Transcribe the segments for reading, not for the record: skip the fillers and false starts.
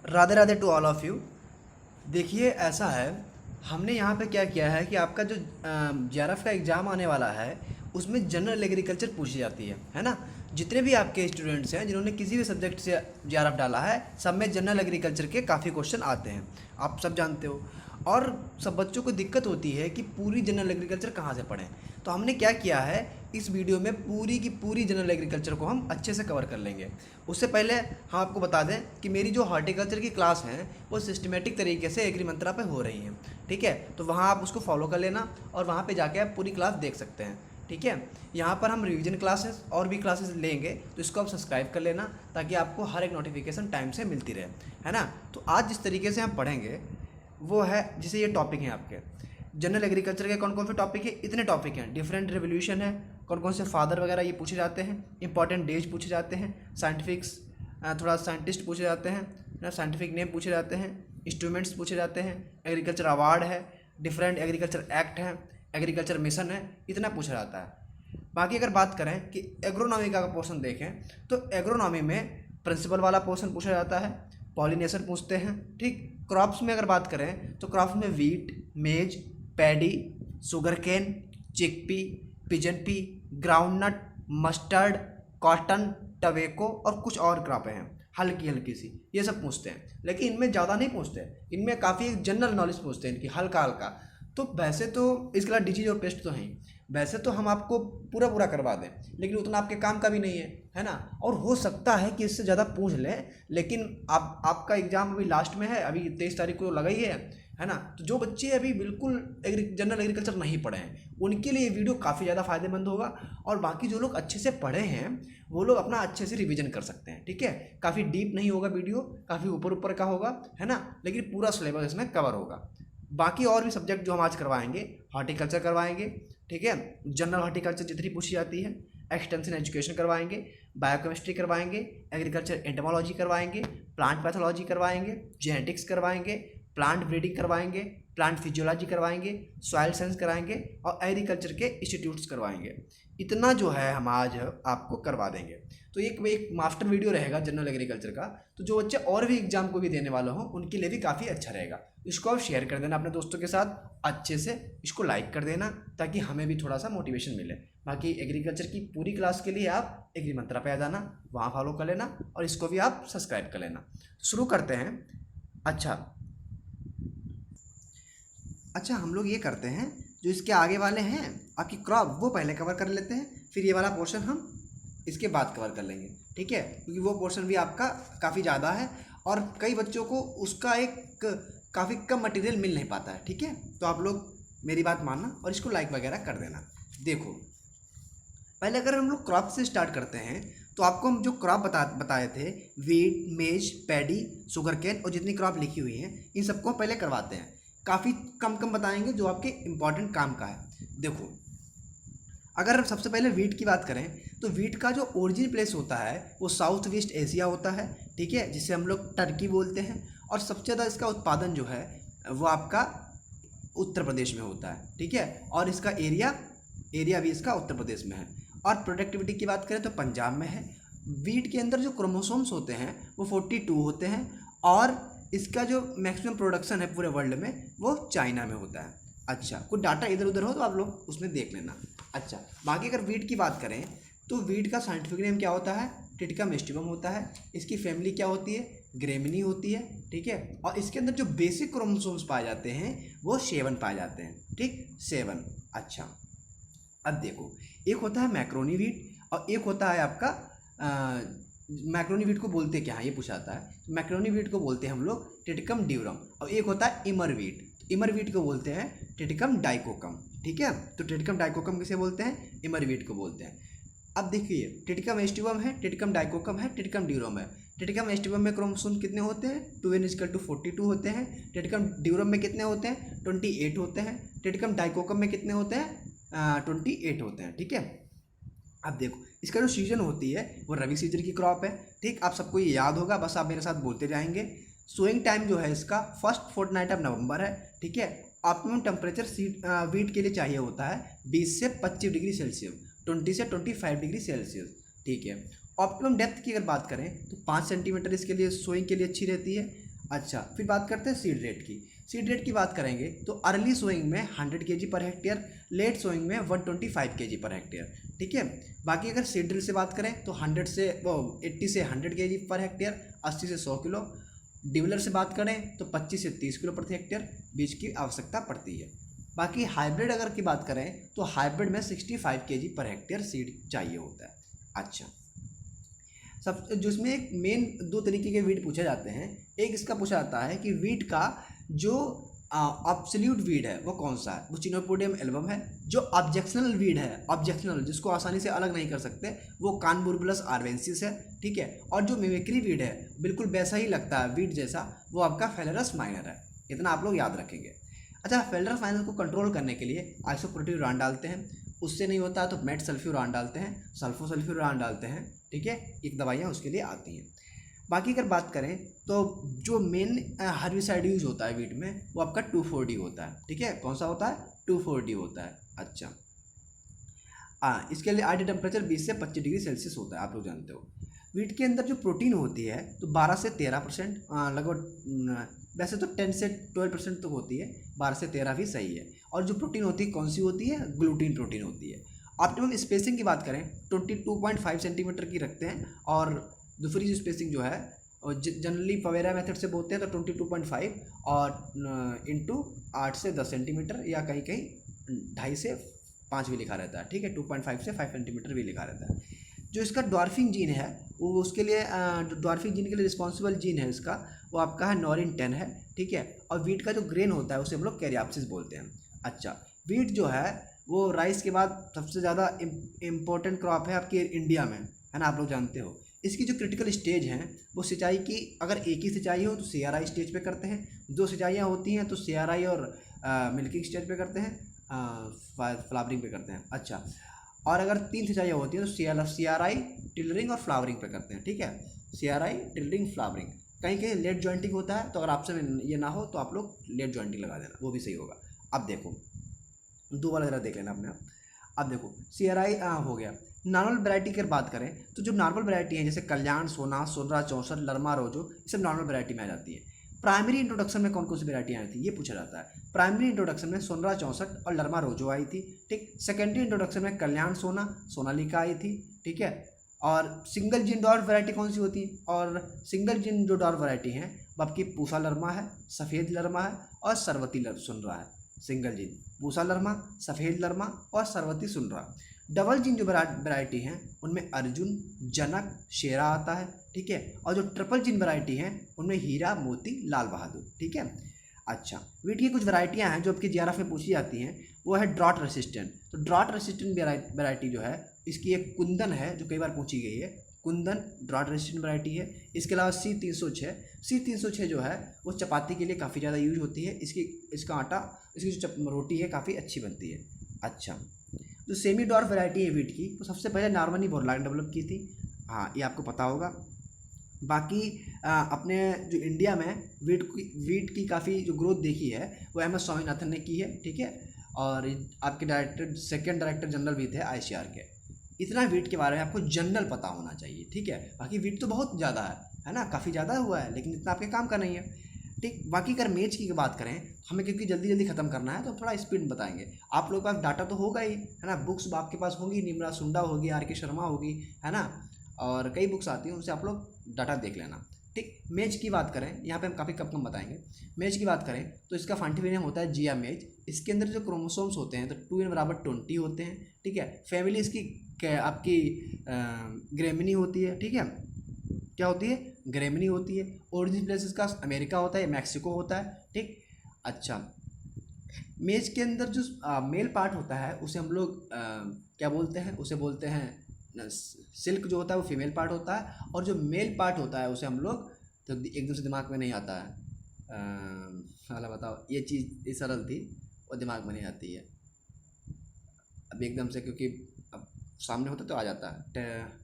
Radhe Radhe to all of you. देखिए ऐसा है, हमने यहाँ पे क्या किया है कि आपका जो जेआरएफ का एग्ज़ाम आने वाला है उसमें जनरल एग्रीकल्चर पूछी जाती है ना। जितने भी आपके स्टूडेंट्स हैं जिन्होंने किसी भी सब्जेक्ट से जेआरएफ डाला है, सब में जनरल एग्रीकल्चर के काफ़ी क्वेश्चन आते हैं, आप सब जानते हो। और सब बच्चों को दिक्कत होती है कि पूरी जनरल एग्रीकल्चर कहाँ से पढ़ें। तो हमने क्या किया है, इस वीडियो में पूरी की पूरी जनरल एग्रीकल्चर को हम अच्छे से कवर कर लेंगे। उससे पहले हम आपको बता दें कि मेरी जो हॉर्टिकल्चर की क्लास हैं वो सिस्टमेटिक तरीके से एग्री मंत्रा पे हो रही हैं, ठीक है। तो वहाँ आप उसको फॉलो कर लेना और वहाँ पे जाके आप पूरी क्लास देख सकते हैं, ठीक है। यहाँ पर हम रिवीजन क्लासेस और भी क्लासेस लेंगे, तो इसको आप सब्सक्राइब कर लेना ताकि आपको हर एक नोटिफिकेशन टाइम से मिलती रहे, है ना। तो आज जिस तरीके से हम पढ़ेंगे वो है, जैसे ये टॉपिक हैं आपके जनरल एग्रीकल्चर के, कौन कौन से टॉपिक है, इतने टॉपिक हैं। डिफरेंट रेवोल्यूशन है, कौन कौन से फादर वगैरह ये पूछे जाते हैं, इंपॉर्टेंट डेज पूछे जाते हैं, साइंटिफिक्स थोड़ा साइंटिस्ट पूछे जाते हैं ना, साइंटिफिक नेम पूछे जाते हैं, इंस्ट्रूमेंट्स पूछे जाते हैं, एग्रीकल्चर अवार्ड है, डिफरेंट एग्रीकल्चर एक्ट है, एग्रीकल्चर मिशन है, इतना पूछा जाता है। बाकी अगर बात करें कि एग्रोनॉमी का पोर्शन देखें तो एग्रोनॉमी में प्रिंसिपल वाला पोर्शन पूछा जाता है, पॉलिनेशन पूछते हैं, ठीक। क्रॉप्स में अगर बात करें तो क्रॉप्स में wheat, maize, paddy, sugar cane, chickpea, pigeon pea, groundnut, mustard, cotton, tobacco और कुछ और क्रॉपें हैं हल्की हल्की सी, ये सब पूछते हैं। लेकिन इनमें ज़्यादा नहीं पूछते, इनमें काफ़ी जनरल नॉलेज पूछते हैं इनकी, हल्का हल्का। तो वैसे तो इसके अलावा डिजीज और पेस्ट तो हैं ही, वैसे तो हम आपको पूरा पूरा करवा दें, लेकिन उतना आपके काम का भी नहीं है ना। और हो सकता है कि इससे ज़्यादा पूछ लें, लेकिन आपका एग्ज़ाम अभी लास्ट में है, अभी 23 तारीख को लगा ही है ना। तो जो बच्चे अभी बिल्कुल जनरल एग्रीकल्चर नहीं पढ़े हैं उनके लिए ये वीडियो काफ़ी ज़्यादा फ़ायदेमंद होगा। और बाकी जो लोग अच्छे से पढ़े हैं वो लोग अपना अच्छे से रिवीजन कर सकते हैं, ठीक है। काफ़ी डीप नहीं होगा वीडियो, काफ़ी ऊपर ऊपर का होगा, है ना, लेकिन पूरा सिलेबस इसमें कवर होगा। बाकी और भी सब्जेक्ट जो हम आज करवाएंगे, हॉर्टिकल्चर करवाएंगे, ठीक है, जनरल हॉर्टिकल्चर जितनी पूछी जाती है, एक्सटेंशन एजुकेशन करवाएंगे, बायोकेमिस्ट्री करवाएंगे, एग्रीकल्चर एंटोमोलॉजी करवाएंगे, प्लांट पैथोलॉजी करवाएंगे, जेनेटिक्स करवाएंगे, प्लांट ब्रीडिंग करवाएंगे, प्लांट फिजियोलॉजी करवाएंगे, सॉइल साइंस कराएंगे और एग्रीकल्चर के इंस्टीट्यूट्स करवाएंगे। इतना जो है हम आज आपको करवा देंगे। तो एक मास्टर वीडियो रहेगा जनरल एग्रीकल्चर का, तो जो बच्चे और भी एग्जाम को भी देने वाले हों उनके लिए भी काफ़ी अच्छा रहेगा। इसको आप शेयर कर देना अपने दोस्तों के साथ, अच्छे से इसको लाइक कर देना ताकि हमें भी थोड़ा सा मोटिवेशन मिले। बाकी एग्रीकल्चर की पूरी क्लास के लिए आप एग्री मंत्रा पे आ जाना, वहाँ फॉलो कर लेना और इसको भी आप सब्सक्राइब कर लेना। शुरू करते हैं। अच्छा हम लोग ये करते हैं, जो इसके आगे वाले हैं आपकी क्रॉप वो पहले कवर कर लेते हैं, फिर ये वाला पोर्शन हम इसके बाद कवर कर लेंगे, ठीक है। क्योंकि वो पोर्शन भी आपका काफ़ी ज़्यादा है और कई बच्चों को उसका एक काफ़ी कम मटेरियल मिल नहीं पाता है, ठीक है। तो आप लोग मेरी बात मानना और इसको लाइक वगैरह कर देना। देखो पहले अगर हम लोग क्रॉप से स्टार्ट करते हैं तो आपको हम जो क्रॉप बताए थे, वीट, मेज, पैडी, शुगर केन और जितनी क्रॉप लिखी हुई हैं इन सबको पहले करवाते हैं। काफ़ी कम कम बताएंगे जो आपके इम्पॉर्टेंट काम का है। देखो अगर सबसे पहले वीट की बात करें तो वीट का जो ओरिजिन प्लेस होता है वो साउथ वेस्ट एशिया होता है, ठीक है, जिसे हम लोग टर्की बोलते हैं। और सबसे ज़्यादा इसका उत्पादन जो है वो आपका उत्तर प्रदेश में होता है, ठीक है। और इसका एरिया भी इसका उत्तर प्रदेश में है। और प्रोडक्टिविटी की बात करें तो पंजाब में है। वीट के अंदर जो क्रोमोसोम्स होते हैं वो 42 होते हैं और इसका जो मैक्सिमम प्रोडक्शन है पूरे वर्ल्ड में वो चाइना में होता है। अच्छा, कुछ डाटा इधर उधर हो तो आप लोग उसमें देख लेना। अच्छा, बाकी अगर वीट की बात करें तो वीट का साइंटिफिक नेम क्या होता है, टिटिकम एस्टिवम होता है। इसकी फैमिली क्या होती है, ग्रेमिनी होती है, ठीक है। और इसके अंदर जो बेसिक क्रोमोसोम्स पाए जाते हैं वो 7 पाए जाते हैं, ठीक, 7। अच्छा अब देखो, एक होता है मैक्रोनी वीट और एक होता है आपका मैक्रोनी वीट को बोलते क्या है ये पूछा जाता है। तो मैक्रोनी वीट को बोलते हैं हम लोग टिटिकम ड्यूरम और एक होता है इमर वीट। तो इमर वीट को बोलते हैं टिटिकम डाइकोकम, ठीक है। तो टिटिकम डाइकोकम किसे बोलते हैं, इमर वीट को बोलते हैं। अब देखिए टिटिकम एस्टिवम है, टिटिकम डाइकोकम है, टिटिकम ड्यूरम है। टिटिकम एस्टिवम में क्रोमोसोम कितने होते हैं, 2n=42 होते हैं। टिटिकम ड्यूरम में कितने होते हैं, 28 होते हैं। टिटिकम डाइकोकम में कितने होते हैं, 28 होते हैं, ठीक है। अब देखो इसका जो सीजन होती है वो रबी सीजन की क्रॉप है, ठीक। आप सबको ये याद होगा, बस आप मेरे साथ बोलते जाएंगे। सोइंग टाइम जो है इसका फर्स्ट फोर्टनाइट ऑफ नवंबर है, ठीक है। ऑप्टिमम टेम्परेचर वीट के लिए चाहिए होता है 20 से 25 डिग्री सेल्सियस, 20 से 25 डिग्री सेल्सियस, ठीक है। ऑप्टिमम डेप्थ की अगर बात करें तो 5 सेंटीमीटर इसके लिए सोइंग के लिए अच्छी रहती है। अच्छा, फिर बात करते हैं सीड रेट की। सीड रेट की बात करेंगे तो अर्ली सोइंग में 100 KG per hectare, late sowing में 125 केजी पर हेक्टेयर, ठीक है। बाकी अगर सीड ड्रिल से बात करें तो 100 से 80 से 100 केजी पर हेक्टेयर, 80 से 100 किलो। डिवलर से बात करें तो 25 से 30 किलो प्रति हेक्टेयर बीज की आवश्यकता पड़ती है। बाकी हाइब्रिड अगर की बात करें तो हाइब्रिड में 65 केजी पर हेक्टेयर सीड चाहिए होता है। अच्छा, सब जिसमें एक मेन दो तरीके के वीट पूछे जाते हैं। एक इसका पूछा जाता है कि वीट का जो ऑब्सोल्यूट वीड है वो कौन सा है, वो चिनोपोडियम एल्बम है। जो ऑब्जेक्शनल वीड है, ऑब्जेक्शनल जिसको आसानी से अलग नहीं कर सकते, वो कानबुर्बुलस आर्वेंसिस है, ठीक है। और जो मिमिक्री वीड है, बिल्कुल वैसा ही लगता है वीड जैसा, वो आपका फेलरस माइनर है। इतना आप लोग याद रखेंगे। अच्छा, फेलरस माइनर को कंट्रोल करने के लिए आइसोप्रोटियूरान डालते हैं, उससे नहीं होता तो मेट सल्फ्यूरान डालते हैं, सल्फोसल्फ्यूरान डालते हैं, ठीक है। एक दवाइयाँ उसके लिए आती हैं। बाकी अगर बात करें तो जो मेन हर्बिसाइड यूज होता है वीट में, वो आपका 2,4-D होता है, ठीक है। कौन सा होता है? 2,4-D होता है। अच्छा, इसके लिए आइडियल टेम्परेचर 20 से 25 डिग्री सेल्सियस होता है, आप लोग जानते हो। वीट के अंदर जो प्रोटीन होती है तो 12 से 13% लगभग, वैसे तो 10 से 12% तो होती है, 12 से 13 भी सही है। और जो प्रोटीन होती है कौन सी होती है? ग्लूटीन प्रोटीन होती है। ऑप्टिमम स्पेसिंग की बात करें 22.5 सेंटीमीटर की रखते हैं, और दूसरी जो स्पेसिंग जो है जनरली पवेरा मेथड से बोलते हैं तो 22.5 और इंटू 8 से 10 सेंटीमीटर, या कहीं कहीं 2.5 से 5 भी लिखा रहता है, ठीक है। 2.5 से 5 सेंटीमीटर भी लिखा रहता है। जो इसका डॉर्फिंग जीन है, वो उसके लिए जो डॉर्फिंग जीन के लिए रिस्पॉन्सिबल जीन है इसका, वो आपका है नॉरिन 10 है, ठीक है। और वीट का जो ग्रेन होता है उसे हम लोग कैरियाप्सिस बोलते हैं। अच्छा, वीट जो है वो राइस के बाद सबसे ज़्यादा इम्पोर्टेंट क्रॉप है आपके इंडिया में, है ना, आप लोग जानते हो। इसकी जो क्रिटिकल स्टेज हैं वो सिंचाई की, अगर एक ही सिंचाई हो तो CRI स्टेज पे करते हैं, दो सिंचाइयाँ होती हैं तो CRI और मिल्किंग स्टेज पे करते हैं, फ्लावरिंग पे करते हैं। अच्छा, और अगर 3 सिंचाइयाँ होती हैं तो CRI, टिलरिंग और फ्लावरिंग पे करते हैं, ठीक है। CRI, tillering, flowering. कहीं कहीं लेट जॉइंटिंग होता है, तो अगर आपसे ये ना हो तो आप लोग लेट जॉइंटिंग लगा देना, वो भी सही होगा। अब देखो, दो वाला ज़रा देख लेना अपने आप। अब देखो CRI हो गया। नॉर्मल वैरायटी की अगर बात करें तो जो नॉर्मल वैरायटी है जैसे कल्याण, सोना, सोनरा 64, लरमा, रोजो, ये सब नॉर्मल वैरायटी में आ जाती है। प्राइमरी इंट्रोडक्शन में कौन कौन सी वैरायटी आई थी ये पूछा जाता है। प्राइमरी इंट्रोडक्शन में सोनरा 64 और लरमा रोजो आई थी, ठीक। सेकेंडरी इंट्रोडक्शन में कल्याण, सोना, सोनालिका आई थी, ठीक है। और सिंगल जिन डॉर्फ वैरायटी कौन सी होती है? और सिंगल जिन जो डॉर्फ वैरायटी हैं वो आपकी पूसा लरमा है, सफ़ेद लरमा है और सरवती सुनरा है। सिंगल जिन पूसा लरमा, सफ़ेद लरमा और सरवती सुनरा। डबल जिन जो वैरायटी हैं उनमें अर्जुन, जनक, शेरा आता है, ठीक है। और जो ट्रिपल जिन वैरायटी हैं उनमें हीरा, मोती, लाल बहादुर, ठीक है। अच्छा, वीट की कुछ वैरायटियां हैं जो आपकी जीआरएफ में पूछी जाती हैं, वो है ड्रॉट रेसिस्टेंट। तो ड्रॉट रेसिस्टेंट वैरायटी जो है, इसकी एक कुंदन है जो कई बार पूछी गई है, कुंदन ड्रॉट रेसिस्टेंट वैरायटी है। इसके अलावा C306 जो है वो चपाती के लिए काफ़ी ज़्यादा यूज होती है। इसका आटा, इसकी जो रोटी है काफ़ी अच्छी बनती है। अच्छा, जो सेमी डॉर्फ वैरायटी है वीट की, तो सबसे पहले नॉर्मनी बोरलॉग ने डेवलप की थी, हाँ ये आपको पता होगा। बाकी अपने जो इंडिया में वीट की काफ़ी जो ग्रोथ देखी है वो MS स्वामीनाथन ने की है, ठीक है। और आपके सेकंड डायरेक्टर जनरल भी थे ICR के। इतना वीट के बारे में आपको जनरल पता होना चाहिए, ठीक है। बाकी वीट तो बहुत ज़्यादा है ना, काफ़ी ज़्यादा हुआ है, लेकिन इतना आपके काम का नहीं है, ठीक। बाकी अगर मैच की बात करें, हमें क्योंकि जल्दी जल्दी ख़त्म करना है तो थोड़ा स्पीड बताएंगे। आप लोगों के पास डाटा तो होगा ही, है ना, बुक्स आपके पास होंगी, निम्रा सुंडा होगी, RK शर्मा होगी, है ना, और कई बुक्स आती हैं, उनसे आप लोग डाटा देख लेना, ठीक। मेज की बात करें, यहाँ पे हम काफ़ी कम बताएंगे। मेज की बात करें तो इसका फाइंटिफिक नेम होता है जिया मेज। इसके अंदर जो क्रोमोसोम्स होते हैं तो 2n = 20 होते हैं, ठीक है। फैमिली इसकी आपकी ग्रेमिनी होती है, ठीक है। क्या होती है? ग्रेमिनी होती है। ओरिजिन प्लेस इसका अमेरिका होता है, मैक्सिको होता है, ठीक। अच्छा, मेज के अंदर जो मेल पार्ट होता है उसे हम लोग क्या बोलते हैं? उसे बोलते हैं सिल्क, जो होता है वो फीमेल पार्ट होता है, और जो मेल पार्ट होता है उसे हम लोग, तो एकदम से दिमाग में नहीं आता है, हाल बताओ, ये चीज़ ये सरल थी और दिमाग में नहीं आती है अभी एकदम से, क्योंकि अब सामने होता तो आ जाता है।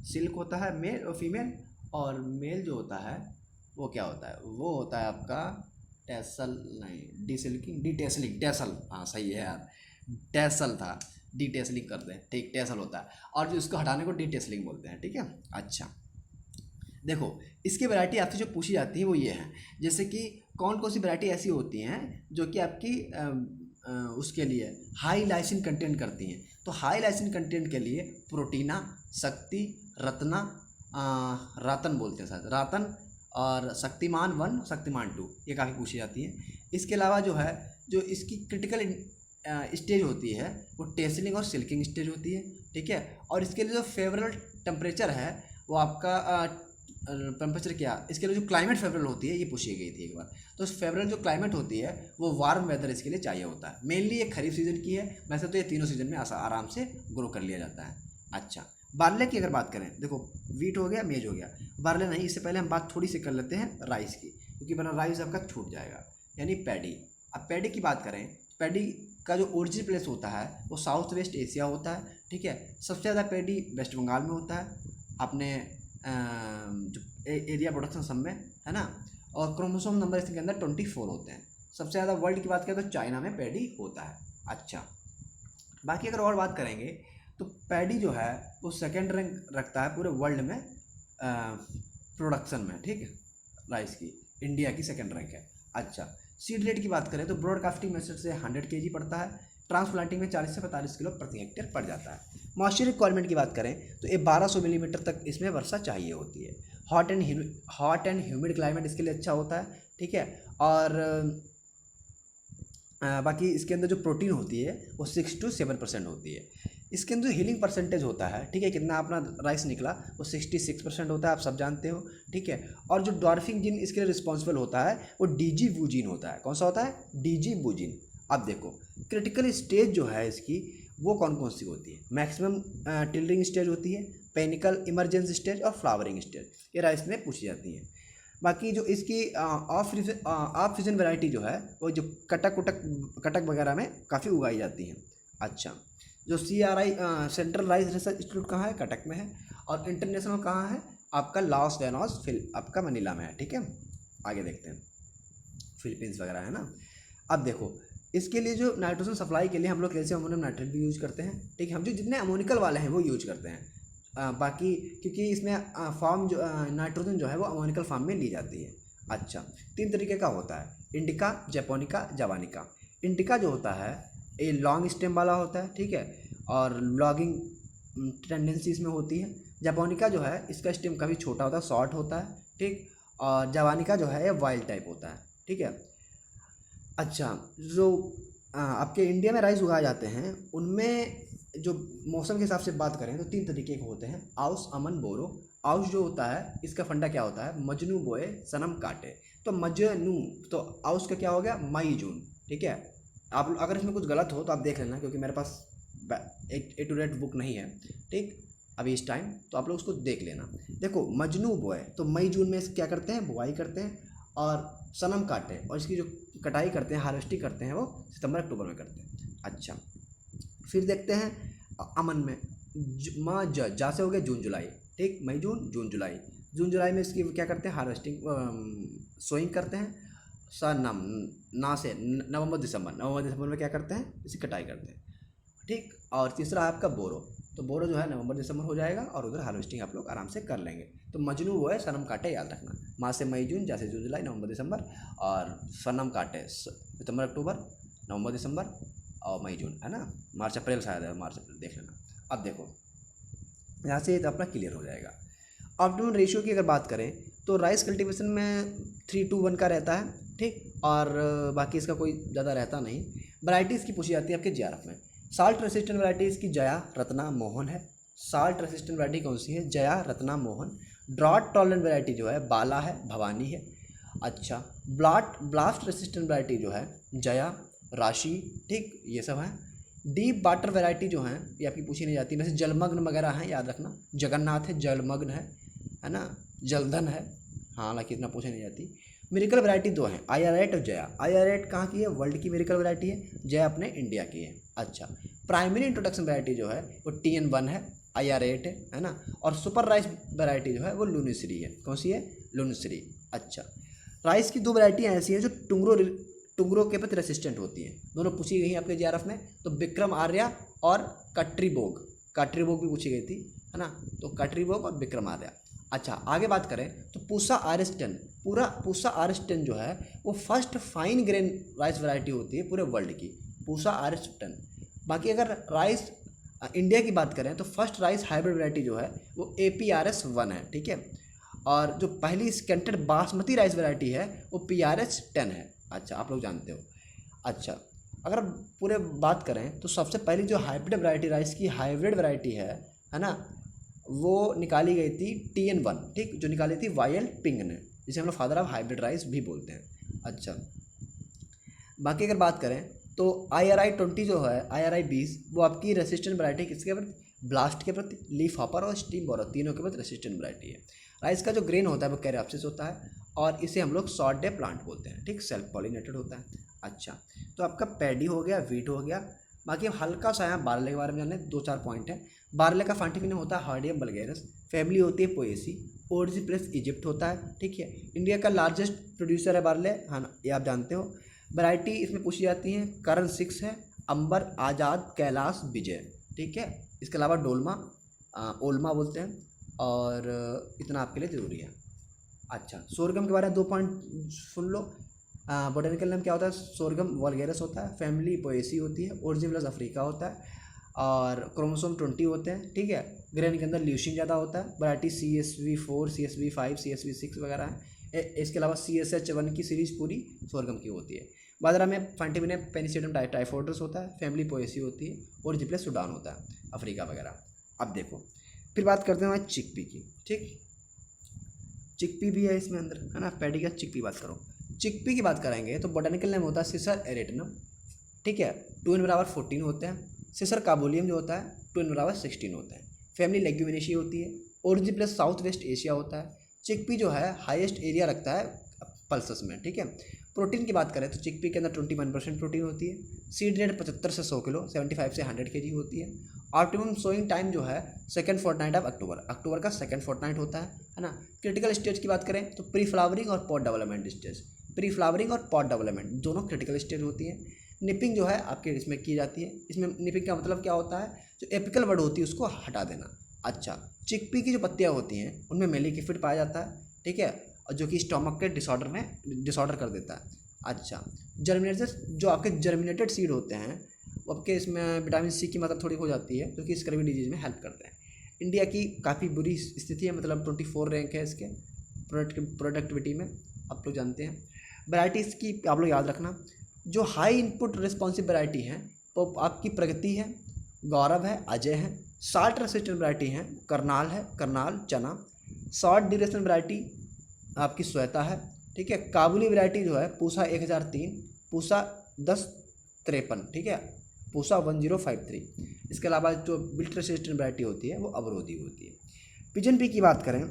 सिल्क होता है मेल और फीमेल, और मेल जो होता है वो क्या होता है? वो होता है आपका टेसल, नहीं डिटेसलिंग, टेसल, हाँ सही है यार, टेसल था, डिटेसलिंग करते हैं, ठीक, टेसल होता है। और जो इसको हटाने को डिटेसलिंग बोलते हैं, ठीक है। अच्छा, देखो इसकी वैरायटी आपसे जो पूछी जाती है वो ये है, जैसे कि कौन कौन सी वैरायटी ऐसी होती हैं जो कि आपकी उसके लिए हाई लाइसिन कंटेंट करती हैं। तो हाई लाइसिन कंटेंट के लिए प्रोटीना, शक्ति, रत्ना, रातन बोलते हैं शायद, रातन और शक्तिमान 1, शक्तिमान 2, ये काफ़ी पूछी जाती है। इसके अलावा जो है, जो इसकी क्रिटिकल स्टेज होती है वो टेसलिंग और सिल्किंग स्टेज होती है, ठीक है। और इसके लिए जो फेवरेबल टेम्परेचर है वो आपका टेम्परेचर क्या, इसके लिए जो क्लाइमेट फेवरेबल होती है ये पूछी गई थी एक बार। तो फेवरेबल जो क्लाइमेट होती है वो वार्म वेदर इसके लिए चाहिए होता है। मेनली ये खरीफ सीजन की है, वैसे तो ये तीनों सीजन में आराम से ग्रो कर लिया जाता है। अच्छा, बार्ले की अगर बात करें, देखो वीट हो गया, मेज हो गया, बार्ले नहीं। इससे पहले हम बात थोड़ी सी कर लेते हैं राइस की, क्योंकि वरना राइस आपका छूट जाएगा, यानी पैडी। अब पैडी की बात करें, पैडी का जो ओरिजिन प्लेस होता है वो साउथ वेस्ट एशिया होता है, ठीक है। सबसे ज़्यादा पैडी वेस्ट बंगाल में होता है, अपने जो एरिया प्रोडक्शन सब में, है ना। और क्रोमोसोम नंबर इसके अंदर 24 होते हैं। सबसे ज़्यादा वर्ल्ड की बात करें तो चाइना में पैडी होता है। अच्छा, बाकी अगर और बात करेंगे तो पैडी जो है वो सेकेंड रैंक रखता है पूरे वर्ल्ड में प्रोडक्शन में, ठीक है। राइस की इंडिया की सेकेंड रैंक है। अच्छा, सीड रेट की बात करें तो ब्रॉडकास्टिंग मेथड से 100 kg पड़ता है, ट्रांसप्लांटिंग में 40 से 45 किलो प्रति हेक्टेयर पड़ जाता है। मॉइस्चर रिक्वायरमेंट की बात करें तो ये 1200 मिलीमीटर तक इसमें वर्षा चाहिए होती है। हॉट एंड ह्यूमिड क्लाइमेट इसके लिए अच्छा होता है, ठीक है। और बाकी इसके अंदर जो प्रोटीन होती है वो 6 to 7% होती है। इसके अंदर जो हीलिंग परसेंटेज होता है, ठीक है, कितना अपना राइस निकला वो 66% होता है, आप सब जानते हो, ठीक है। और जो डॉर्फिंग जीन इसके लिए रिस्पॉन्सिबल होता है वो डीजी वूजीन होता है। कौन सा होता है? डीजी वूजीन। अब देखो क्रिटिकल स्टेज जो है इसकी वो कौन कौन सी होती है? मैक्सिमम टिल्डरिंग स्टेज होती है, पेनिकल इमरजेंस स्टेज और फ्लावरिंग स्टेज, ये राइस में पूछी जाती है। बाकी जो इसकी ऑफ सीजन वैरायटी जो है वो जो कटक वगैरह में काफ़ी उगाई जाती हैं। अच्छा, जो CRI central rice research institute कहाँ है? कटक में है। और इंटरनेशनल कहाँ है? आपका लॉस वेनॉस आपका मनीला में है, ठीक है। आगे देखते हैं, फिलीपींस वगैरह है ना। अब देखो इसके लिए जो नाइट्रोजन सप्लाई के लिए हम लोग कैल्शियम अमोनियम नाइट्रेट भी यूज़ करते हैं, ठीक है। हम जो जितने अमोनिकल वाले हैं वो यूज करते हैं। बाकी क्योंकि इसमें फॉर्म जो नाइट्रोजन जो है वो अमोनिकल फॉर्म में ली जाती है। अच्छा, 3 तरीके का होता है, इंडिका, जैपोनिका, जावानिका। इंडिका जो होता है ये लॉन्ग स्टेम वाला होता है, ठीक है, और लॉगिंग टेंडेंसी इसमें होती है। जापानिका जो है इसका स्टेम काफ़ी छोटा होता है, शॉर्ट होता है, ठीक। और जावानिका जो है ये वाइल्ड टाइप होता है, ठीक है। अच्छा, जो आपके इंडिया में राइस उगाए जाते हैं उनमें जो मौसम के हिसाब से बात करें तो 3 तरीके के होते हैं, आउस, अमन, बोरो। आउस जो होता है इसका फंडा क्या होता है? मजनू बोए सनम काटे। तो मजनू, तो आउस का क्या हो गया? मई जून, ठीक है। आप अगर इसमें कुछ गलत हो तो आप देख लेना, क्योंकि मेरे पास ए टू जेड बुक नहीं है, ठीक, अभी इस टाइम, तो आप लोग उसको देख लेना। देखो मजनू बोए तो मई जून में क्या करते हैं? बुआई करते हैं। और सनम काटे और इसकी जो कटाई करते हैं, हार्वेस्टिंग करते हैं, वो सितंबर अक्टूबर में करते हैं। अच्छा, फिर देखते हैं अमन में, माँ जा से हो गया जून जुलाई, ठीक, मई जून जून जुलाई। जून जुलाई में इसकी क्या करते हैं? हार्वेस्टिंग, सोइंग करते हैं। ना से नवंबर दिसंबर में क्या करते हैं? इसकी कटाई करते हैं, ठीक। और तीसरा है आपका बोरो। तो बोरो जो है नवंबर दिसंबर हो जाएगा और उधर हार्वेस्टिंग आप लोग आराम से कर लेंगे। तो मजनू वो है, सनम काटे याद रखना, माँ से मई जून, जैसे जून जुलाई, नवंबर दिसंबर। और सनम काटे सितंबर अक्टूबर, नवंबर दिसंबर और मई जून, है ना। मार्च अप्रैल शायद है, मार्च अप्रैल देख लेना। अब देखो यहाँ से तो अपना क्लियर हो जाएगा। ऑप्टिमम रेशियो की अगर बात करें तो राइस कल्टीवेशन में 3:1 का रहता है, ठीक। और बाकी इसका कोई ज़्यादा रहता नहीं। वैरायटीज़ की पूछी जाती है आपके JRF में। साल्ट रेसिस्टेंट वैरायटी इसकी जया, रत्ना, मोहन है। साल्ट रेसिस्टेंट वैरायटी कौन सी है? Jaya, Ratna, Mohan. Drought tolerant variety जो है बाला है, भवानी है। अच्छा, ब्लास्ट रेसिस्टेंट वैरायटी जो है जया, राशि, ठीक, ये सब है। डीप वाटर वैरायटी जो है ये आपकी पूछी नहीं जाती, वैसे जलमग्न वगैरह हैं, याद रखना। जगन्नाथ है, जलमग्न है ना, जलधन है, हालांकि इतना पूछी नहीं जाती। मिरेकल वैरायटी 2 हैं, IR8 और जया। IR8 कहाँ की है? वर्ल्ड की मिरेकल वैरायटी है, जया अपने इंडिया की है। अच्छा, प्राइमरी इंट्रोडक्शन वैरायटी जो है वो TN1 है, IR8 है ना। और सुपर राइस वैरायटी जो है वो लुनिश्री है। कौन सी है? लुनिश्री। अच्छा, राइस की 2 वैरायटियाँ ऐसी हैं जो टुंगरों के प्रति रेसिस्टेंट होती हैं, दोनों पूछी गई हैं आपके JRF में। तो विक्रम आर्या और कट्रीबोग भी पूछी गई थी, है ना। तो कट्रीबोग और विक्रम आर्या। अच्छा आगे बात करें तो पूसा RS10, पूरा पूसा RS10 जो है वो first fine grain rice variety होती है पूरे वर्ल्ड की, पूसा RS10। बाकी अगर राइस इंडिया की बात करें तो फर्स्ट राइस हाइब्रिड वैरायटी जो है वो APRS1 है, ठीक है। और जो पहली स्कैंटेड बासमती राइस वैरायटी है वो PRS10 है। अच्छा आप लोग जानते हो। अच्छा अगर पूरे बात करें तो सबसे पहली जो हाइब्रिड वैरायटी राइस की हाइब्रिड वैरायटी है ना, वो निकाली गई थी TN1, ठीक, जो निकाली थी YL पिंग ने, जिसे हम लोग फादर ऑफ हाइब्रिड राइस भी बोलते हैं। अच्छा बाकी अगर बात करें तो IRI20 जो है, IRI20 वो आपकी रेसिस्टेंट वैरायटी किसके प्रति, ब्लास्ट के प्रति, लीफ हॉपर और स्टीम बोरर तीनों के प्रति रेसिस्टेंट वैरायटी है। राइस का जो ग्रेन होता है वो कैरियोप्सिस होता है और इसे हम लोग शॉर्ट डे प्लांट बोलते हैं, ठीक, सेल्फ पॉलिनेटेड होता है। अच्छा तो आपका पैडी हो गया, वीट हो गया। बाकी अब हल्का सा यहाँ बारले के बारे में जाने, 2-4 पॉइंट है। बारले का फांटिफिन होता है हार्डियम वल्गैरस, फैमिली होती है पोएसी, ओरिजिन प्लस इजिप्ट होता है, ठीक है। इंडिया का लार्जेस्ट प्रोड्यूसर है बारले, हाँ ये आप जानते हो। वैरायटी इसमें पूछी जाती है, करण 6 है, अंबर, आज़ाद, कैलाश, विजय, ठीक है। इसके अलावा डोलमा, ओल्मा बोलते हैं, और इतना आपके लिए ज़रूरी है। अच्छा सोरगम के बारे में 2 पॉइंट सुन लो। बोटेनिकल नेम क्या होता है, सोरगम वल्गैरस होता है, फैमिली पोएसी होती है, ओरिजिन प्लस अफ्रीका होता है, और क्रोमोसोम 20 होते हैं, ठीक है। ग्रेन के अंदर ल्यूसिन ज़्यादा होता है। वैरायटी CSV4, CSV5, CSV6 वगैरह है। इसके अलावा CSH1 की सीरीज पूरी सोरगम की होती है। बाजरा में फैंटिविन पेनिसिडियम टाइफोइड्स होता है, फैमिली पोएसी होती है, ओरिजिन प्लस सूडान होता है, अफ्रीका वगैरह। अब देखो फिर बात करते हैं चिकपी की, ठीक, चिकपी भी है इसमें अंदर, है ना, पैडी का चिकपी बात करो। चिकपी की बात करेंगे तो बोटेनिकल नेम होता है सिसर एरेटनम, ठीक है, 2n = 14 होते हैं। सिसर काबोलियम जो होता है 2n = 16 होते हैं। फैमिली लेग्यूमिनेशी होती है, origin plus south west Asia होता है। चिकपी जो है हाईएस्ट एरिया रखता है पल्सेस में, ठीक है। प्रोटीन की बात करें तो चिकपी के अंदर 21% प्रोटीन होती है। सीड रेट 75 से 100 किलो, 75 से 100 kg होती है। ऑप्टिमम सोइंग टाइम जो है सेकंड फोर्टनाइट ऑफ अक्टूबर, अक्टूबर का सेकंड फोर्टनाइट होता है ना। क्रिटिकल स्टेज की बात करें तो प्री फ्लावरिंग और pot development stage, pre flowering और पॉट डेवलपमेंट दोनों क्रिटिकल स्टेज होती है। निपिंग जो है आपके इसमें की जाती है। इसमें निपिंग का मतलब क्या होता है, जो एपिकल वर्ड होती है उसको हटा देना। अच्छा चिकपी की जो पत्तियाँ होती हैं उनमें मेलिक एसिड पाया जाता है, ठीक है, और जो कि स्टोमक के डिसऑर्डर कर देता है। अच्छा जर्मिनेटेड, जो आपके जर्मिनेटेड सीड होते हैं वो आपके इसमें विटामिन C की मात्रा थोड़ी हो जाती है, जो कि स्कर्वी डिजीज में हेल्प करते हैं। इंडिया की काफ़ी बुरी स्थिति है, मतलब 24 रैंक है इसके प्रोडक्टिविटी में, आप लोग जानते हैं। वैराइटीज़ की आप लोग याद रखना, जो हाई इनपुट रिस्पॉन्सिव वैरायटी हैं वो आपकी प्रगति है, गौरव है, अजय है। साल्ट रेसिस्टेंट वैरायटी हैं, करनाल चना। शॉर्ट ड्यूरेशन वैरायटी आपकी श्वेता है, ठीक है। काबुली वैरायटी जो है पूसा 1003, पूसा 1053, ठीक है, पूसा 1053। इसके अलावा जो बिल्ट रेसिस्टेंट वैरायटी होती है वो अवरोधी होती है। पिजन पी की बात करें,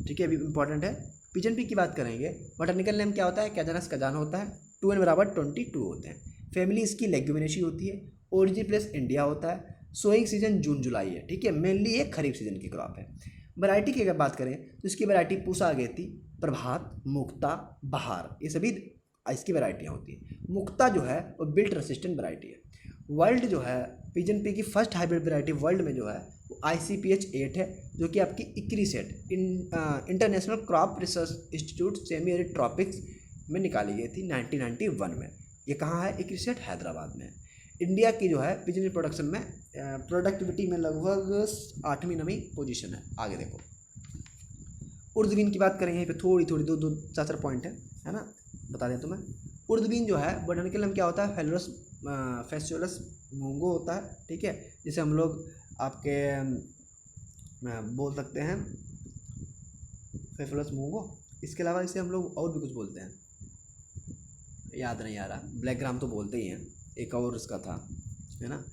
ठीक है, अभी इंपॉर्टेंट है। पिजन पी की बात करेंगे, बोटेनिकल नेम क्या होता है, कैजानस कजान होता है, 2n = 22 होते हैं। फैमिली इसकी लेग्यूमिनेशी होती है, ओरिजिन प्लस इंडिया होता है। सोइंग सीजन जून जुलाई है, ठीक है, मेनली ये खरीफ सीजन की क्रॉप है। वैरायटी की अगर बात करें तो इसकी वैरायटी पूसा अगेती, प्रभात, मुक्ता, बहार, ये सभी इसकी वैरायटियाँ होती हैं। मुक्ता जो है वो बिल्ट रेसिस्टेंट वैरायटी है। वर्ल्ड जो है पिजन पी की फर्स्ट हाइब्रिड वैरायटी वर्ल्ड में जो है वो ICPH 8 है, जो कि आपकी ICRISAT international crop research institute semi arid tropics में निकाली गई थी 1991 में। ये कहाँ है, इक्रीसेट हैदराबाद में। इंडिया की जो है पिजन प्रोडक्शन में प्रोडक्टिविटी में लगभग 8वीं 9वीं पोजीशन है। आगे देखो उर्दबीन की बात करें, यहीं पे थोड़ी 2-4 पॉइंट है ना, बता दें तुम्हें। उर्दबीन जो है बोटेनिकल नेम क्या होता है, फैसियोलस मूंगो होता है, ठीक है, जिसे हम लोग आपके बोल सकते हैं फैसियोलस मूंगो। इसके अलावा इसे हम लोग और भी कुछ बोलते हैं, याद नहीं आ रहा, ब्लैक ग्राम तो बोलते ही हैं, एक और इसका था, है ना,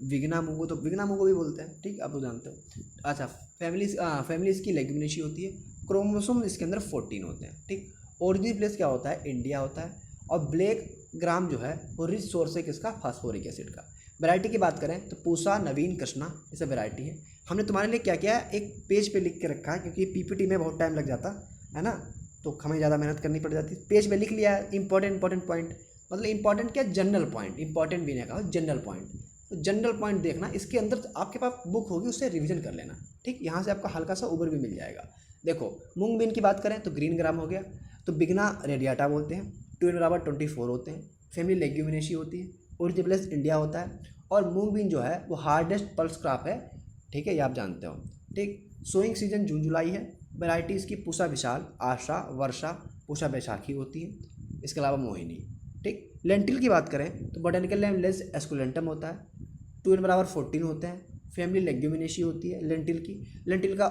विग्ना मूंगो, तो विग्ना मूंगो भी बोलते हैं, ठीक, आप लोग जानते हो। अच्छा फैमिली इसकी लेग्यूमिनेशी होती है। क्रोमोसोम इसके अंदर 14 होते हैं, ठीक। ओरिजिन प्लेस क्या होता है, इंडिया होता है। और ब्लैक ग्राम जो है वो रिच सोर्स है किसका, फास्फोरिक एसिड का। वैरायटी की बात करें तो पूसा, नवीन, कृष्णा, ये सब वैरायटी है। हमने तुम्हारे लिए क्या किया है, एक पेज पे लिख के रखा है, क्योंकि PPT में बहुत टाइम लग जाता है ना, तो हमें ज़्यादा मेहनत करनी पड़ जाती है। पेज पे लिख लिया है इंपॉर्टेंट पॉइंट, मतलब इंपॉर्टेंट क्या, जनरल पॉइंट, इंपॉर्टेंट भी नहीं कहा, जनरल पॉइंट। तो जनरल पॉइंट देखना, इसके अंदर आपके पास बुक होगी उससे रिवीजन कर लेना, ठीक, यहाँ से आपका हल्का सा उबर भी मिल जाएगा। देखो मूंग बीन की बात करें तो ग्रीन ग्राम हो गया, तो बिगना रेडियाटा बोलते हैं, 2 × 24 होते हैं, फैमिली लेग्यूमिनेशी होती है, ओरिजिन प्लस इंडिया होता है, और मूंग बीन जो है वो हार्डेस्ट पल्स क्रॉप है, ठीक है, ये आप जानते हो। ठीक, सोइंग सीजन जून जुलाई है, वैराइटीज़ की पूसा विशाल, आशा, वर्षा, पूसा बैसाखी होती है, इसके अलावा मोहिनी। ठीक, लेंटिल की बात करें तो बोटेनिकल नेम लेस एस्कुलेंटम होता है, 2n = 14 होते हैं, फैमिली लेग्यूमिनेशी होती है लेंटिल की। लेंटिल का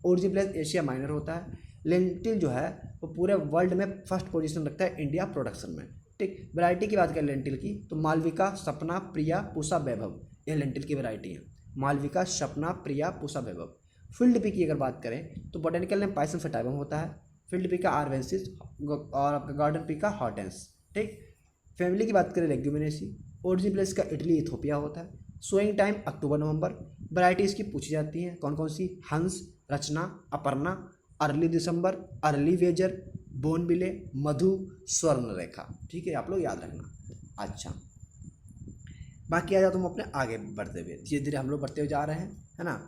ओरिजिन प्लस एशिया माइनर होता है। लेंटिल जो है वो पूरे वर्ल्ड में फर्स्ट पोजीशन रखता है इंडिया प्रोडक्शन में। ठीक, वैरायटी की बात करें लेंटिल की तो मालविका, सपना, प्रिया, पूसा, वैभव, यह लेंटिल की वैरायटी है। मालविका, सपना, प्रिया, पूसा, वैभव। फील्ड पी की अगर बात करें तो बोटेनिकल नेम पाइसन फेटाइबम होता है, फील्ड पी का आर्वेंसिस, और आपका गार्डन पी का हॉर्टेंस। ठीक, फैमिली की बात करें लेग्यूमिनेसी, ओरिजिन प्लेस का इटली, इथोपिया होता है। सोइंग टाइम अक्टूबर नवंबर। वैरायटी इसकी पूछी जाती हैं कौन कौन सी, Hans, Rachna, Aparna, early December, early badger, Bonneville, Madhu, Swarna Rekha. ठीक है, आप लोग याद रखना। अच्छा, बाकी आ जाओ तुम अपने आगे बढ़ते हुए, धीरे धीरे हम लोग बढ़ते हुए जा रहे हैं, है ना।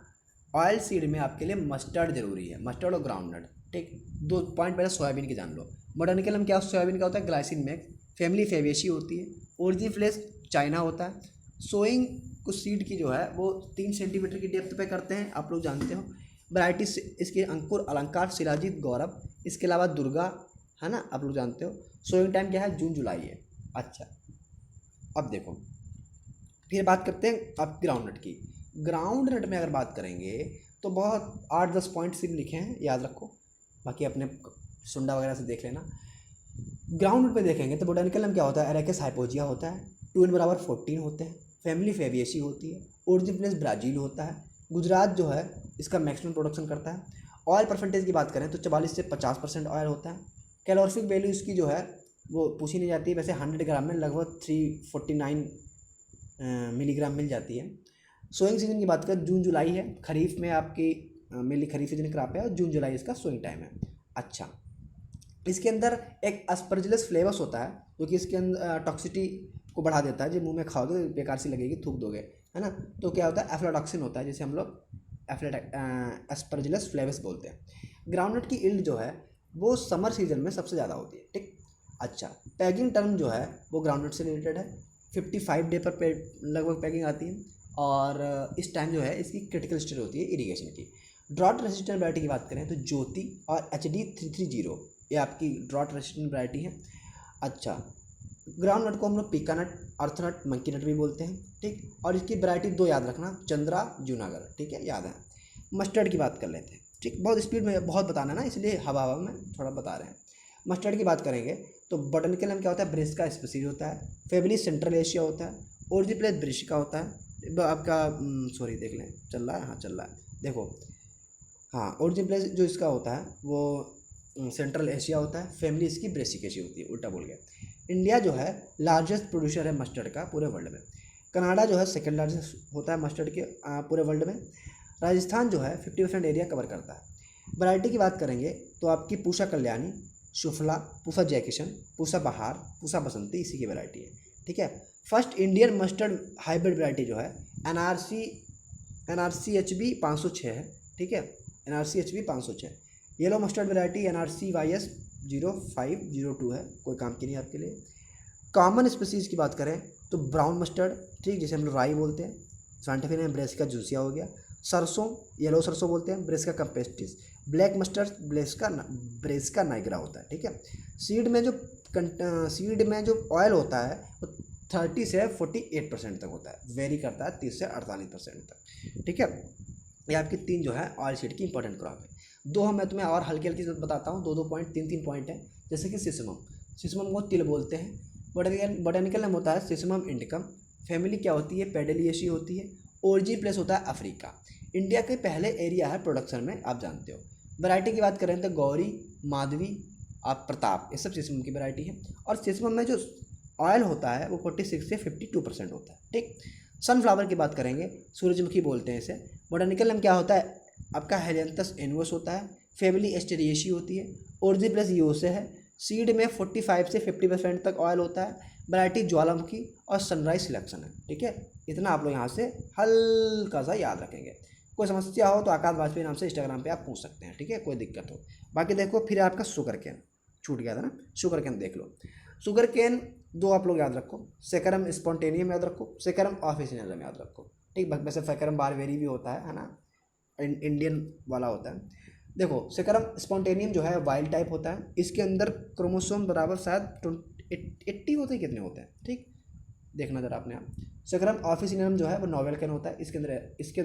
ऑयल सीड में आपके लिए मस्टर्ड जरूरी है, मस्टर्ड और ग्राउंडनट। ठीक, 2 पॉइंट पहले सोयाबीन के जान लो। बोटेनिकल नेम क्या सोयाबीन का होता है, ग्लाइसिन मैक्स, फैमिली फेवेशी होती है, ओरिजिन प्लेस चाइना होता है। सोइंग कुछ सीड की जो है वो 3 सेंटीमीटर की डेप्थ पे करते हैं, आप लोग जानते हो। वैरायटी इसके अंकुर, अलंकार, शिलाजीत, गौरव, इसके अलावा दुर्गा, है ना, आप लोग जानते हो। सोइंग टाइम क्या है, जून जुलाई है। अच्छा, अब देखो फिर बात करते हैं अब ग्राउंडनट की। ग्राउंडनट में अगर बात करेंगे तो बहुत 8-10 पॉइंट सिर्फ लिखे हैं, याद रखो, बाकी अपने सुंडा वगैरह से देख लेना। ग्राउंडनट पे देखेंगे तो बोटेनिकल नेम क्या होता है, एरेकस हाइपोजिया होता है, 2n = 14 होते हैं, फैमिली फेविएसी होती है, ओरिजिन प्लेस ब्राज़ील होता है। गुजरात जो है इसका मैक्सिमम प्रोडक्शन करता है। ऑयल परसेंटेज की बात करें तो 44 से 50% ऑयल होता है। कैलोरीफिक वैल्यू इसकी जो है वो पूछी नहीं जाती है, वैसे 100 ग्राम में लगभग 349 मिलीग्राम मिल जाती है। सोइंग सीजन की बात करें जून जुलाई है, खरीफ में आपकी मेनली खरीफ सीजन क्रॉप है और जून जुलाई इसका सोइंग टाइम है। अच्छा, इसके अंदर एक अस्परजिलस फ्लेवस होता है जो कि इसके अंदर टॉक्सिटी को बढ़ा देता है, जो मुंह में खाओगे तो बेकार सी लगेगी, थूक दोगे, है ना। तो क्या होता है, एफ्लाटॉक्सिन होता है, जिसे हम लोग एस्परजिलस फ्लेवस बोलते हैं। ग्राउंडनट की इल्ड जो है वो समर सीजन में सबसे ज़्यादा होती है। ठीक, अच्छा, पैकिंग टर्म जो है वो ग्राउंडनट से रिलेटेड है। 55 डे पर लगभग पैकिंग आती है, और इस टाइम जो है इसकी क्रिटिकल स्टेज होती है इरिगेशन की। ड्रॉट रेसिस्टेंट वैरायटी की बात करें तो ज्योति और HD 330 ये आपकी ड्रॉट रेसिस्टेंट वैरायटी है। अच्छा, ग्राउंड नट को हम लोग पीका नट, अर्थ नट, मंकी नट भी बोलते हैं। ठीक, और इसकी वैरायटी 2 याद रखना, चंद्रा, जूनागढ़। ठीक है, याद है। मस्टर्ड की बात कर लेते हैं। ठीक, बहुत स्पीड में बहुत बताना ना, इसलिए हवा हवा में थोड़ा बता रहे हैं। मस्टर्ड की बात करेंगे तो बोटेनिकल नेम क्या होता है, ब्रेस्का स्पीसीज होता है, फैमिली सेंट्रल एशिया होता है, ओरिजिन प्लेस ब्रिशिका होता है। आपका सॉरी देख लें, चल रहा है, हाँ चल रहा है, देखो, हाँ, ओरिजिन प्लेस जो इसका होता है वो सेंट्रल एशिया होता है, फैमिली इसकी ब्रेसिकेसी होती है, उल्टा बोल गया। इंडिया जो है लार्जेस्ट प्रोड्यूसर है मस्टर्ड का पूरे वर्ल्ड में। कनाडा जो है सेकंड लार्जेस्ट होता है मस्टर्ड के पूरे वर्ल्ड में। राजस्थान जो है 50% एरिया कवर करता है। वैरायटी की बात करेंगे तो आपकी पूषा कल्याणी, सुफला, पूषा जयकिशन, पूषा बहार, पूषा बसंती इसी की वैरायटी है। ठीक है, first Indian mustard hybrid variety जो है NRC HB 506 है। ठीक है, NRC HB 506। Yellow mustard variety NRC YS 0502 है, कोई काम की नहीं आपके लिए। कॉमन स्पीसीज की बात करें तो ब्राउन मस्टर्ड, ठीक, जिसे हम लोग राई बोलते हैं, साइंटिफिक नेम ब्रेस्का जूसिया हो गया। सरसों, येलो सरसों बोलते हैं, ब्रेस्का कैम्पेस्टिस। ब्लैक मस्टर्ड ब्रेस्का नाइग्रा होता है। ठीक है, सीड में जो ऑयल होता है वो 30 से 48% तक होता है, वेरी करता है 30 से 48% तक। ठीक है, ये आपकी 3 जो है ऑयल सीड की इंपॉर्टेंट क्रॉप है। 2 मैं तुम्हें और हल्की हल्की बताता हूँ, 2 पॉइंट 3 पॉइंट है, जैसे कि सिसमम को तिल बोलते हैं। बोटेनिकल नेम होता है सिसमम इंडिकम, फैमिली क्या होती है, पेडेलिएसी होती है, ओरिजिन प्लेस होता है अफ्रीका। इंडिया के पहले एरिया है प्रोडक्शन में, आप जानते हो। वैरायटी की बात करें तो गौरी, माधवी, आप प्रताप, ये सब सिसमम की वैरायटी है। और सिसमम में जो ऑयल होता है वो 46 से 52% होता है। ठीक, सनफ्लावर की बात करेंगे, सूरजमुखी बोलते हैं इसे। बोटेनिकल नेम क्या होता है आपका, हेलियंथस एनुअस होता है, फैमिली एस्टेरिएसी होती है, ओरिजिन प्लस यूसे है। सीड में 45 से 50% तक ऑयल होता है। वैरायटी ज्वालामुखी और सनराइज सिलेक्शन है। ठीक है, इतना आप लोग यहाँ से हल्का सा याद रखेंगे। कोई समस्या हो तो आकाश वाजपेयी नाम से इंस्टाग्राम पे आप पूछ सकते हैं, ठीक है, कोई दिक्कत हो। बाकी देखो फिर आपका शुगर केन छूट गया था ना, शुगर केन देख लो। शुगर केन दो आप लोग याद रखो, सेकरम स्पॉन्टेनियम याद रखो, सेकरम ऑफिशिनलम याद रखो, ठीक। वैसे सेकरम बारबेरी भी होता है ना, इंडियन वाला होता है। देखो सेकरम स्पॉन्टेनियम जो है वाइल्ड टाइप होता है, इसके अंदर क्रोमोसोम बराबर शायद 80 होते हैं, कितने होते हैं, ठीक, देखना जरा अपने आप। सेकरम ऑफिसिनम जो है वो नॉवेल कैन होता है, इसके अंदर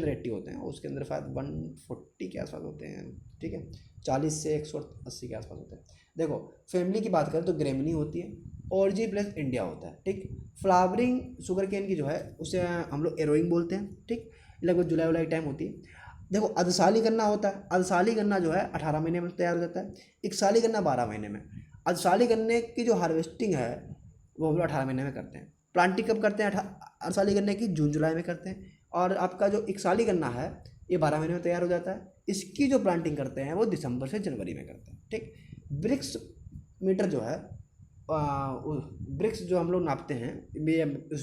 80 होते हैं, और उसके अंदर शायद 140 के आसपास होते हैं, ठीक है, 40 से 180 के आसपास होते हैं। देखो फैमिली की बात करें तो ग्रेमिनी होती है, ऑर्जी प्लस इंडिया होता है, ठीक। फ्लावरिंग शुगर केन की जो है उसे हम लोग एरोइंग बोलते हैं, ठीक, लगभग जुलाई वुलाई टाइम होती है। देखो अधसाली गन्ना होता है, अधसाली गन्ना जो है 18 महीने में तैयार हो जाता है, इकसाली गन्ना 12 महीने में। अधसाली गन्ने की जो हार्वेस्टिंग है वो हम लोग 18 महीने में करते हैं। प्लांटिंग कब करते हैं? अधसाली गन्ने की जून जुलाई में करते हैं। और आपका जो इकसाली गन्ना है ये 12 महीने में तैयार हो जाता है, इसकी जो प्लांटिंग करते हैं वो दिसंबर से जनवरी में करते हैं, ठीक। ब्रिक्स मीटर जो है ब्रिक्स जो हम लोग नापते हैं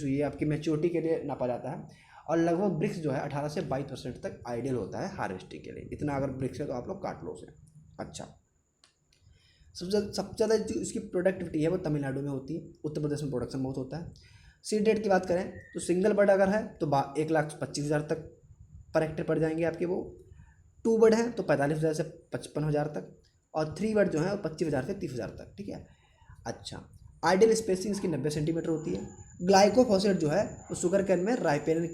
ये आपकी मैच्योरिटी के लिए नापा जाता है, और लगभग ब्रिक्स जो है 18 से 22% तक आइडियल होता है हार्वेस्टिंग के लिए। इतना अगर ब्रिक्स है तो आप लोग काट लो उसे। अच्छा, सबसे ज़्यादा जो इसकी प्रोडक्टिविटी है वो तमिलनाडु में होती है, उत्तर प्रदेश में प्रोडक्शन बहुत होता है। सीड रेट की बात करें तो सिंगल बर्ड अगर है तो 1,25,000 तक पर हेक्टेयर पड़ जाएंगे आपके वो। 2 बर्ड हैं तो 45,000 से 55,000 तक, और 3 बर्ड जो है वो 25,000 से 30,000 तक, ठीक है। अच्छा, आइडियल स्पेसिंग इसकी 90 सेंटीमीटर होती है। ग्लाइकोफॉस्फेट जो है वो शुगर कैन में राइपेनर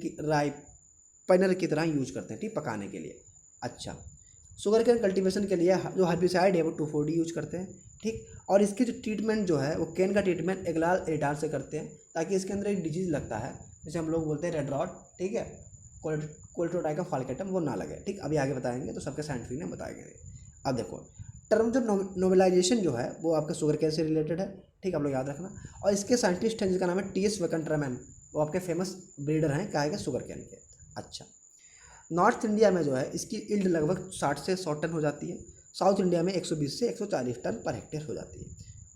की तरह यूज करते हैं, ठीक, पकाने के लिए। अच्छा, शुगर कैन कल्टीवेशन के लिए जो हर्बिसाइड है वो 2,4-D यूज करते हैं, ठीक। और इसकी जो ट्रीटमेंट जो है वो कैन का ट्रीटमेंट एग्लाल एटार से करते हैं, ताकि इसके अंदर एक डिजीज़ लगता है जैसे हम लोग बोलते हैं रेड रॉट, ठीक है, कोलेटोट्राइकम फाल्केटम, वो ना लगे, ठीक। अभी आगे बताएंगे तो सबके साइंटिफिक ने बताएंगे। अब देखो टर्म जो नोबेलाइजेशन जो है वो आपका शुगर कैन से रिलेटेड है, ठीक, आप लोग याद रखना। और इसके साइंटिस्ट हैं जिसका नाम है टी.एस. वेंकटरमैन, वो आपके फेमस ब्रीडर हैं क्या है शुगर कैन के। अच्छा, नॉर्थ इंडिया में जो है इसकी इल्ड लगभग 60 से 100 टन हो जाती है, साउथ इंडिया में 120 से 140 टन पर हेक्टेयर हो जाती है।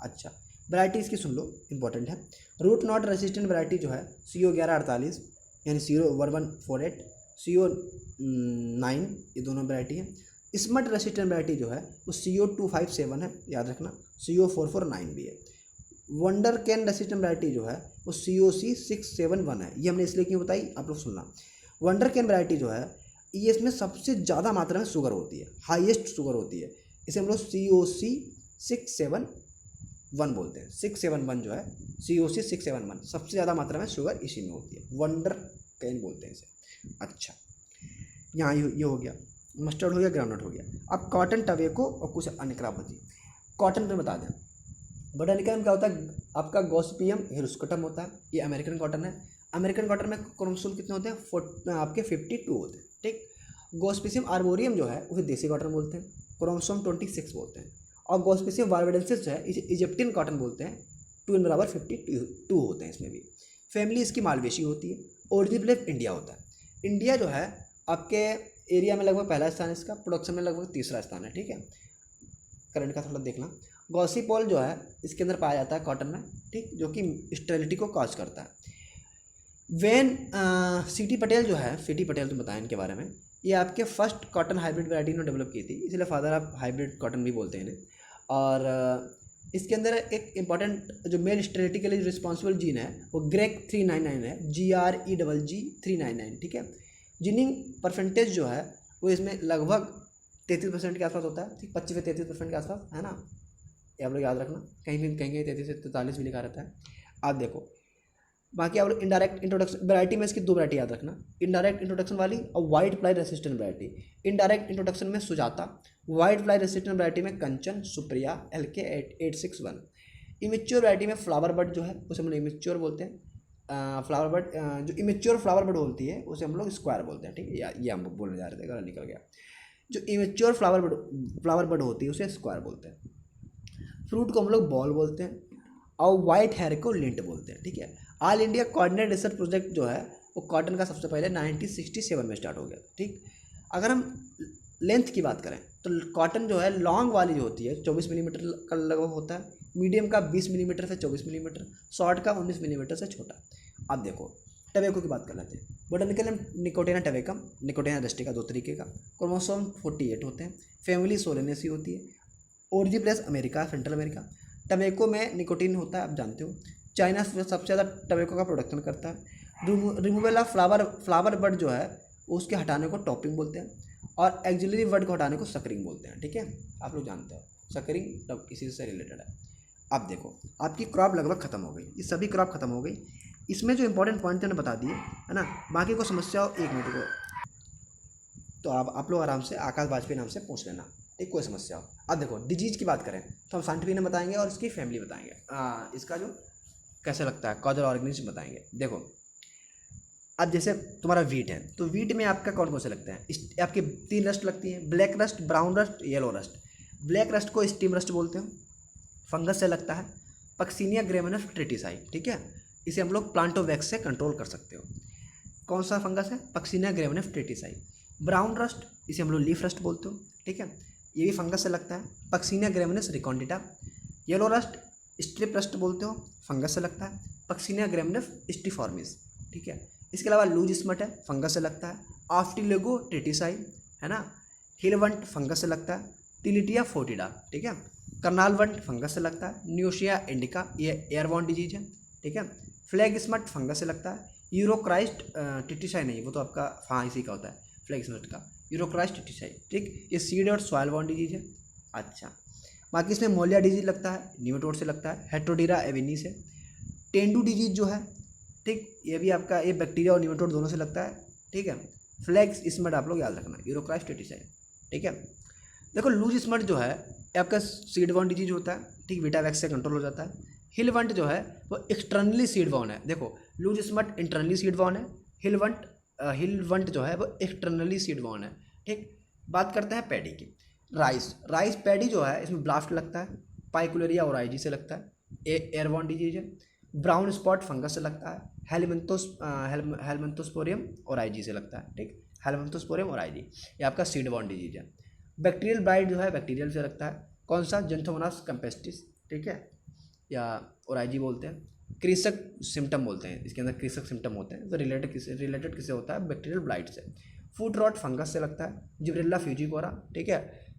अच्छा, वैरायटी इसकी सुन लो, इंपॉर्टेंट है। रूट नॉट रेसिस्टेंट वैरायटी जो है CO1148 यानी 01148, CO9, ये दोनों वैरायटी है। स्मट रेसिस्टेंट वैरायटी जो है वो CO257 है, याद रखना, CO449 भी है। वंडर कैन रेसिस्टेंट वैरायटी जो है वो COC671 है। ये हमने इसलिए क्यों बताई, आप लोग सुनना। वंडर कैन वैरायटी जो है ये इसमें सबसे ज़्यादा मात्रा में शुगर होती है, हाईएस्ट शुगर होती है, इसे हम लोग COC671 बोलते हैं। 671 जो है COC671, सबसे ज़्यादा मात्रा में शुगर इसी में होती है, वंडर कैन बोलते हैं इसे। अच्छा, यहाँ ये हो गया, मस्टर्ड हो गया, ग्राउंडनट हो गया। अब कॉटन, टबेको और कुछ अन्य क्रॉप बची। कॉटन पे बता दें, बोटानिकल में क्या होता है आपका गॉसिपियम हिरुस्कोटम होता है, ये अमेरिकन कॉटन है। अमेरिकन कॉटन में क्रोमोसोम कितने होते हैं? आपके 52 होते हैं, ठीक। गॉसिपियम आर्बोरियम जो है उसे देसी कॉटन बोलते हैं, क्रोमोसोम 26 बोलते हैं। और गॉसिपियम बारबेडेंसिस जो है इसे इजिप्टियन कॉटन बोलते हैं, 2 इन बराबर 52 होते हैं इसमें भी। फैमिली इसकी मालवेशी होती है। ओरिजिन प्लेस इंडिया होता है। इंडिया जो है आपके एरिया में लगभग पहला स्थान है, इसका प्रोडक्शन में लगभग तीसरा स्थान है, ठीक है। करंट का थोड़ा देखना। गॉसिपॉल जो है इसके अंदर पाया जाता है कॉटन में, ठीक, जो कि स्टेरिलिटी को कॉज करता है। सीटी पटेल जो है, सीटी पटेल तो बताएं इनके बारे में, ये आपके फर्स्ट कॉटन हाइब्रिड वैरायटी इन्होंने डेवलप की थी, इसलिए फादर ऑफ हाइब्रिड कॉटन भी बोलते हैं इन्हें। और इसके अंदर एक इंपॉर्टेंट जो मेल स्टेरिलिटी के लिए रिस्पॉन्सिबल जीन है वो ग्रेक 399 है, GREGG 399, ठीक है। जीनिंग परसेंटेज जो है वो इसमें लगभग 33% के आसपास होता है, ठीक, 25 से 33% के आसपास, है ना, ये आप लोग याद रखना। कहीं 33 से 43 भी लिखा रहता है। आप देखो बाकी आप लोग इनडायरेक्ट इंट्रोडक्शन वैरायटी में इसकी 2 वैरायटी याद रखना, इनडायरेक्ट इंट्रोडक्शन वाली और white fly resistant variety. Indirect introduction में Sujata, white fly resistant variety में Kanchan, Supriya, LK 861। Immature variety में फ्लावर बर्ड जो है उसे हम लोग इमेच्योर बोलते हैं। फ्लावर बर्ड जो इमेच्योर फ्लावर बर्ड होती है उसे हम लोग स्क्वायर बोलते हैं, ठीक है, ये हम बोलने जा रहे थे, गलत निकल गया। जो इमेच्योर फ्लावर बर्ड होती है उसे स्क्वायर बोलते हैं। फ्रूट को हम लोग बॉल बोलते हैं, और वाइट हेयर को लिंट बोलते हैं, ठीक है। All India coordinate research project जो है वो कॉटन का सबसे पहले 1967 में स्टार्ट हो गया, ठीक। अगर हम लेंथ की बात करें तो कॉटन जो है लॉन्ग वाली जो होती है 24 मिलीमीटर का लगभग होता है, मीडियम का 20 मिलीमीटर से 24 मिलीमीटर, शॉर्ट का 19 मिलीमीटर से छोटा। अब देखो टबेको की बात कर लेते हैं। बोटानिकल नेम निकोटिना टबेकम, निकोटिना रस्टिका, दो तरीके का। क्रोमोसोम 48 होते हैं। फैमिली सोलेनेसी होती है। Origin place America, central America. Tobacco में निकोटीन होता है, आप जानते हो। चाइना सबसे ज़्यादा टबेको का प्रोडक्शन करता है। रिमूवल ऑफ फ्लावर बड जो है उसके हटाने को टॉपिंग बोलते हैं, और एक्सिलरी वर्ड को हटाने को सकरिंग बोलते हैं। ठीक है, आप लोग जानते हो सकरिंग तब इसी से रिलेटेड है। अब देखो आपकी क्रॉप लगभग खत्म हो गई, ये सभी क्रॉप खत्म हो गई। इसमें जो इंपॉर्टेंट पॉइंट मैंने बता दिए है ना, बाकी को समस्या हो 1 मिनट को तो आप लोग आराम से आकाश वाजपेयी नाम से पूछ लेना, ठीक, कोई समस्या हो। अब देखो डिजीज की बात करें तो हम साइंटिफिक नेम बताएंगे और इसकी फैमिली बताएंगे, इसका जो कैसे लगता है कॉजल ऑर्गेनिज्म बताएंगे। देखो अब जैसे तुम्हारा वीट है तो वीट में आपका कौन कौन से लगता है, आपकी 3 रस्ट लगती हैं, black rust, brown rust, yellow rust. Black rust को स्टीम रस्ट बोलते हैं, फंगस से लगता है। पक्सीनिया ग्रेमिनस ट्रिटिसाई, ठीक है, इसे हम लोग प्लांटोवैक्स से कंट्रोल कर सकते हो। कौन सा फंगस है, पक्सीनिया ग्रेमिनस ट्रिटिसाई। ब्राउन रस्ट इसे हम लोग लीफ रस्ट बोलते हो, ठीक है, ये भी फंगस से लगता है, पक्सीनिया ग्रेमिनस रिकॉन्डिटा। येलो रस्ट स्ट्रिप रस्ट बोलते हो, फंगस से लगता है, पक्सीनिया ग्रेमिनस स्टिफॉर्मिस, ठीक है। इसके अलावा लूज स्मट है, फंगस से लगता है। ऑफ्टिलेगो ट्रिटिसाई है ना, हिलवंट फंगस से लगता है। टिलिटिया फोर्टिडा, ठीक है, करनाल वंट फंगस से लगता है। न्यूशिया इंडिका ये एयरबॉर्न डिजीज है, ठीक है। फ्लैग स्मट फंगस से लगता है। यूरोक्राइस्ट ट्रिटिसाई नहीं, वो तो आपका हाँ इसी का होता है फ्लैग स्मट का, यूरोक्राइस्ट ट्रिटिसाई, ठीक, ये सीड और सॉइल बॉर्न डिजीज है। अच्छा, बाकी इसमें मोलिया डिजीज लगता है, न्यूमेटोड से लगता है। हेट्रोडीरा एविनी से। टेंडू डिजीज जो है, ठीक, ये भी आपका ये बैक्टीरिया और न्यूमेटोड दोनों से लगता है, ठीक है। फ्लैग स्मट आप लोग याद रखना, यूरोक्राइस्ट ट्रिटिसाई, ठीक है। देखो लूज स्मट जो है आपका सीड बॉर्न डिजीज होता है, ठीक, विटावैक्स से कंट्रोल हो जाता है। हिलवंट जो है वो एक्सटर्नली सीड बॉर्न है। देखो loose smut internally seed borne है, हिलवंट जो है वो एक्सटर्नली सीड बॉर्न है, ठीक। बात करते हैं पैडी की। राइस पैडी जो है इसमें ब्लास्ट लगता है, पाइकुलेरिया ओराइजी से लगता है, एयरबॉर्न डिजीज है। ब्राउन स्पॉट फंगस से लगता है, हेलमिंथोस्पोरियम ओराइजी से लगता है, ठीक, हेलमिंथोस्पोरियम ओराइजी, ये आपका सीड बॉर्न डिजीज है। बैक्टीरियल ब्लाइट जो है बैक्टीरियल से लगता है, कौन सा, जेंथोमोनास कैम्पेस्टिस, ठीक है, या ओराइजी बोलते हैं। कृषक सिम्टम बोलते हैं, इसके अंदर कृषक सिम्टम होते हैं, तो रिलेटेड किससे होता है, बैक्टीरियल ब्लाइट से। फूट रॉट फंगस से लगता है, जिब्रेल्ला फ्यूजिकोरा, ठीक है,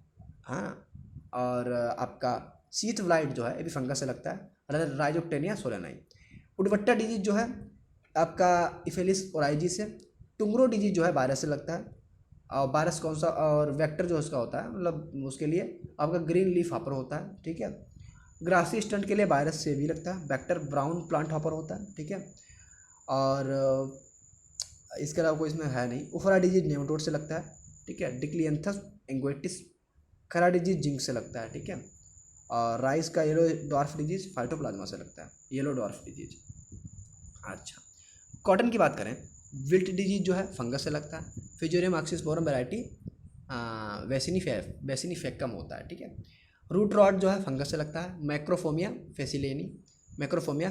हाँ। और आपका सीथ ब्लाइट जो है ये भी फंगस से लगता है, राइजोक्टेनिया सोलेनाई। उडवट्टा डिजीज जो है आपका इफेलिस ओराइजी से। टुंगरो डिजीज जो है वायरस से लगता है, और वायरस कौन सा, और वेक्टर जो उसका होता है मतलब उसके लिए आपका ग्रीन लीफ हॉपर होता है, ठीक है। ग्रासी स्टंट के लिए वायरस से भी लगता है, वेक्टर ब्राउन प्लांट हॉपर होता है, ठीक है। और इसके अलावा कोई इसमें है नहीं। उफरा डिजीज नेमाटोड से लगता है, ठीक है। डिक्लियंथस एंग्वेटिस खरा डिजीज जिंक से लगता है, ठीक है। और राइस का येलो डॉर्फ डिजीज फाइटोप्लाज्मा से लगता है, येलो डॉर्फ डिजीज। अच्छा, कॉटन की बात करें, विल्ट डिजीज जो है फंगस से लगता है, फिजोरियम ऑक्सीस्पोरम वैरायटी वेसिनीफेक्कम होता है, ठीक है। रूट रॉट जो है फंगस से लगता है, मैक्रोफोमिया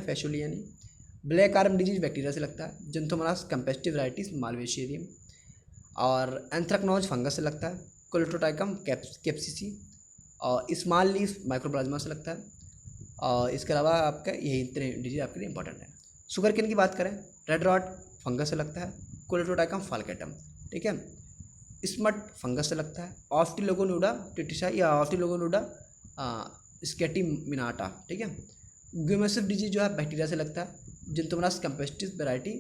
फैसुलियनी। ब्लैक आर्म डिजीज बैक्टीरिया से लगता है, जेंथोमोनास कैम्पेस्टिव वैराइटीज मालवेशियरियम। और एंथ्रेक्नोज फंगस से लगता है, कोलेटोटाइकम कैप्सिसी। और स्मॉल लीफ माइक्रोप्लाज्मा से लगता है। और इसके अलावा आपका यही इतने डिजीज आपके लिए इंपॉर्टेंट है। शुगर केन की बात करें, रेड रॉट फंगस से लगता है, कोलेटोटाइकम फाल्केटम, ठीक है। स्मट फंगस से लगता है, ऑफ्टिलोगोनूडा ट्रिटिसाई या ऑफ्टिलोगोनूडा स्केटिमिनाटा, ठीक है। ग्यूमेसिव डिजीज जो है बैक्टीरिया से लगता है, जेंथोमोनास कैम्पेस्टिस वैरायटी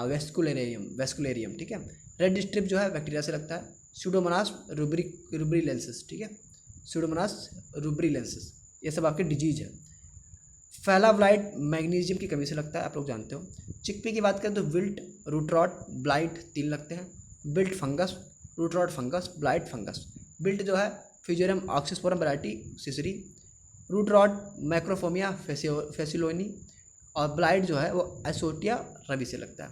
वेस्कुलेरियम, ठीक है। रेड स्ट्रिप जो है बैक्टीरिया से लगता है, स्यूडोमोनास रूब्रिलेंसिस, ठीक है, स्यूडोमोनास रूब्रिलेंसिस, ये सब आपके डिजीज है। फैलाब्लाइट मैग्नीशियम की कमी से लगता है, आप लोग जानते हो। चिकपी की बात करें तो विल्ट, रूट रॉट, ब्लाइट 3 लगते हैं। Wilt fungus, root rot fungus, blight fungus. Wilt जो है Fusarium oxysporum variety ciceri, root rot Macrophomina phaseolina, और ब्लाइट जो है वो एसोटिया रवि से लगता है।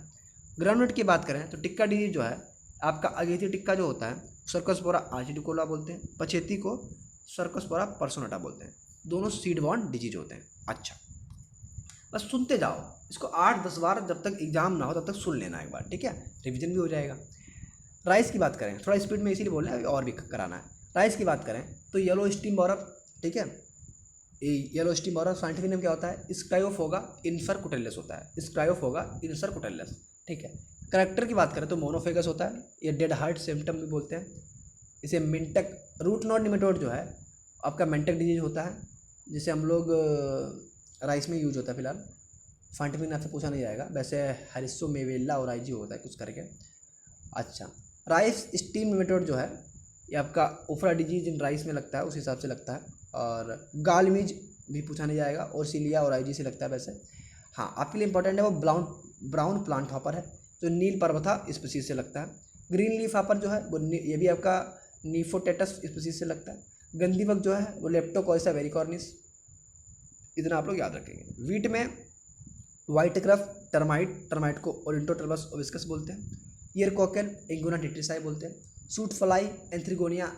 ग्राउंडनट की बात करें तो टिक्का डिजीज जो है आपका अगेती टिक्का जो होता है सर्कोस्पोरा आर्चिडिकोला बोलते हैं, पछेती को सर्कोस्पोरा पर्सोनाटा बोलते हैं, दोनों सीड बॉर्न डिजीज होते हैं। अच्छा, बस सुनते जाओ इसको 8-10 बार, जब तक एग्जाम ना हो तब तक सुन लेना एक बार, ठीक है, रिवीजन भी हो जाएगा। राइस की बात करें, थोड़ा स्पीड में इसीलिए बोल रहे हैं और भी कराना है। राइस की बात करें तो येलो स्टीम बॉरफ, ठीक है, येलो स्टीम बॉरफ साइंटिफिक नेम क्या होता है, स्क्रायोफोगा इन्सरकुटेलस होता है, स्क्रायोफोगा इन्सरकुटेलस, ठीक है। करेक्टर की बात करें तो मोनोफेगस होता है, ये डेड हार्ट सिम्टम भी बोलते हैं। इसे मिंटक रूट नॉट निमेटोड जो है आपका मेंटक डिजीज होता है, जिसे हम लोग राइस में यूज होता है फिलहाल। फंटमिन आपसे पूछा नहीं जाएगा, वैसे हरिसो मेवेला और आईजी होता है कुछ करके। अच्छा, राइस स्टीम निमेटोड जो है ये आपका ओफ्रा डिजीज इन राइस में लगता है, उस हिसाब से लगता है। और गालमीज भी पूछा नहीं जाएगा, और सीलिया और आईजी से लगता है वैसे। हाँ, आपके लिए इंपॉर्टेंट है वो ब्राउन प्लांट हॉपर है, जो नील पर्वता स्पीसीज से लगता है। ग्रीन लीफ हॉपर जो है वो ये भी आपका नीफोटेटस स्पीसीज से लगता है। गंदी बग जो है वो लेप्टोकॉयसा वेरिकॉर्निस। इतना आप लोग याद रखेंगे। वीट में वाइट क्रफ टर्माइट को ओरिंटोटर्बस ओविस्कस बोलते हैं। ईयर कॉकल इंगुना टिट्रिसाई बोलते हैं। सूट फ्लाई एंथ्रिगोनिया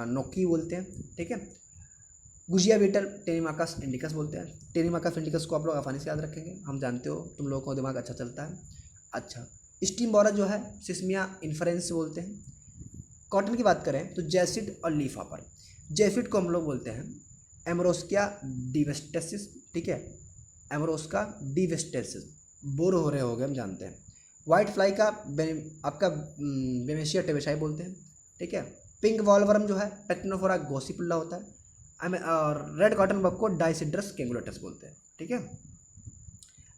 नोकी बोलते हैं, ठीक है। गुजिया बीटल टेनिमाकस इंडिकस बोलते हैं। टेनिमाकस इंडिकस को आप लोग आसानी से याद रखेंगे, हम जानते हो तुम लोगों को दिमाग अच्छा चलता है। अच्छा, स्टीम बोरर जो है सिस्मिया इन्फ्रेंस बोलते हैं। कॉटन की बात करें तो जैसिड और लीफ हॉपर। जैसिड को हम लोग बोलते हैं एमरोस्किया डिवेस्टेसिस, ठीक है, एमरोस्का डिवेस्टेसिस। बोर हो रहे हो गए हम जानते हैं। वाइट फ्लाई का आपका बेमेशिया टेबेशाई बोलते हैं, ठीक है। पिंक वॉलवर्म जो है टेक्नोफोरा गोसिपुल्ला होता है। और रेड कॉटन बग को डाइसिड्रस कैंगुलेटस बोलते हैं, ठीक है।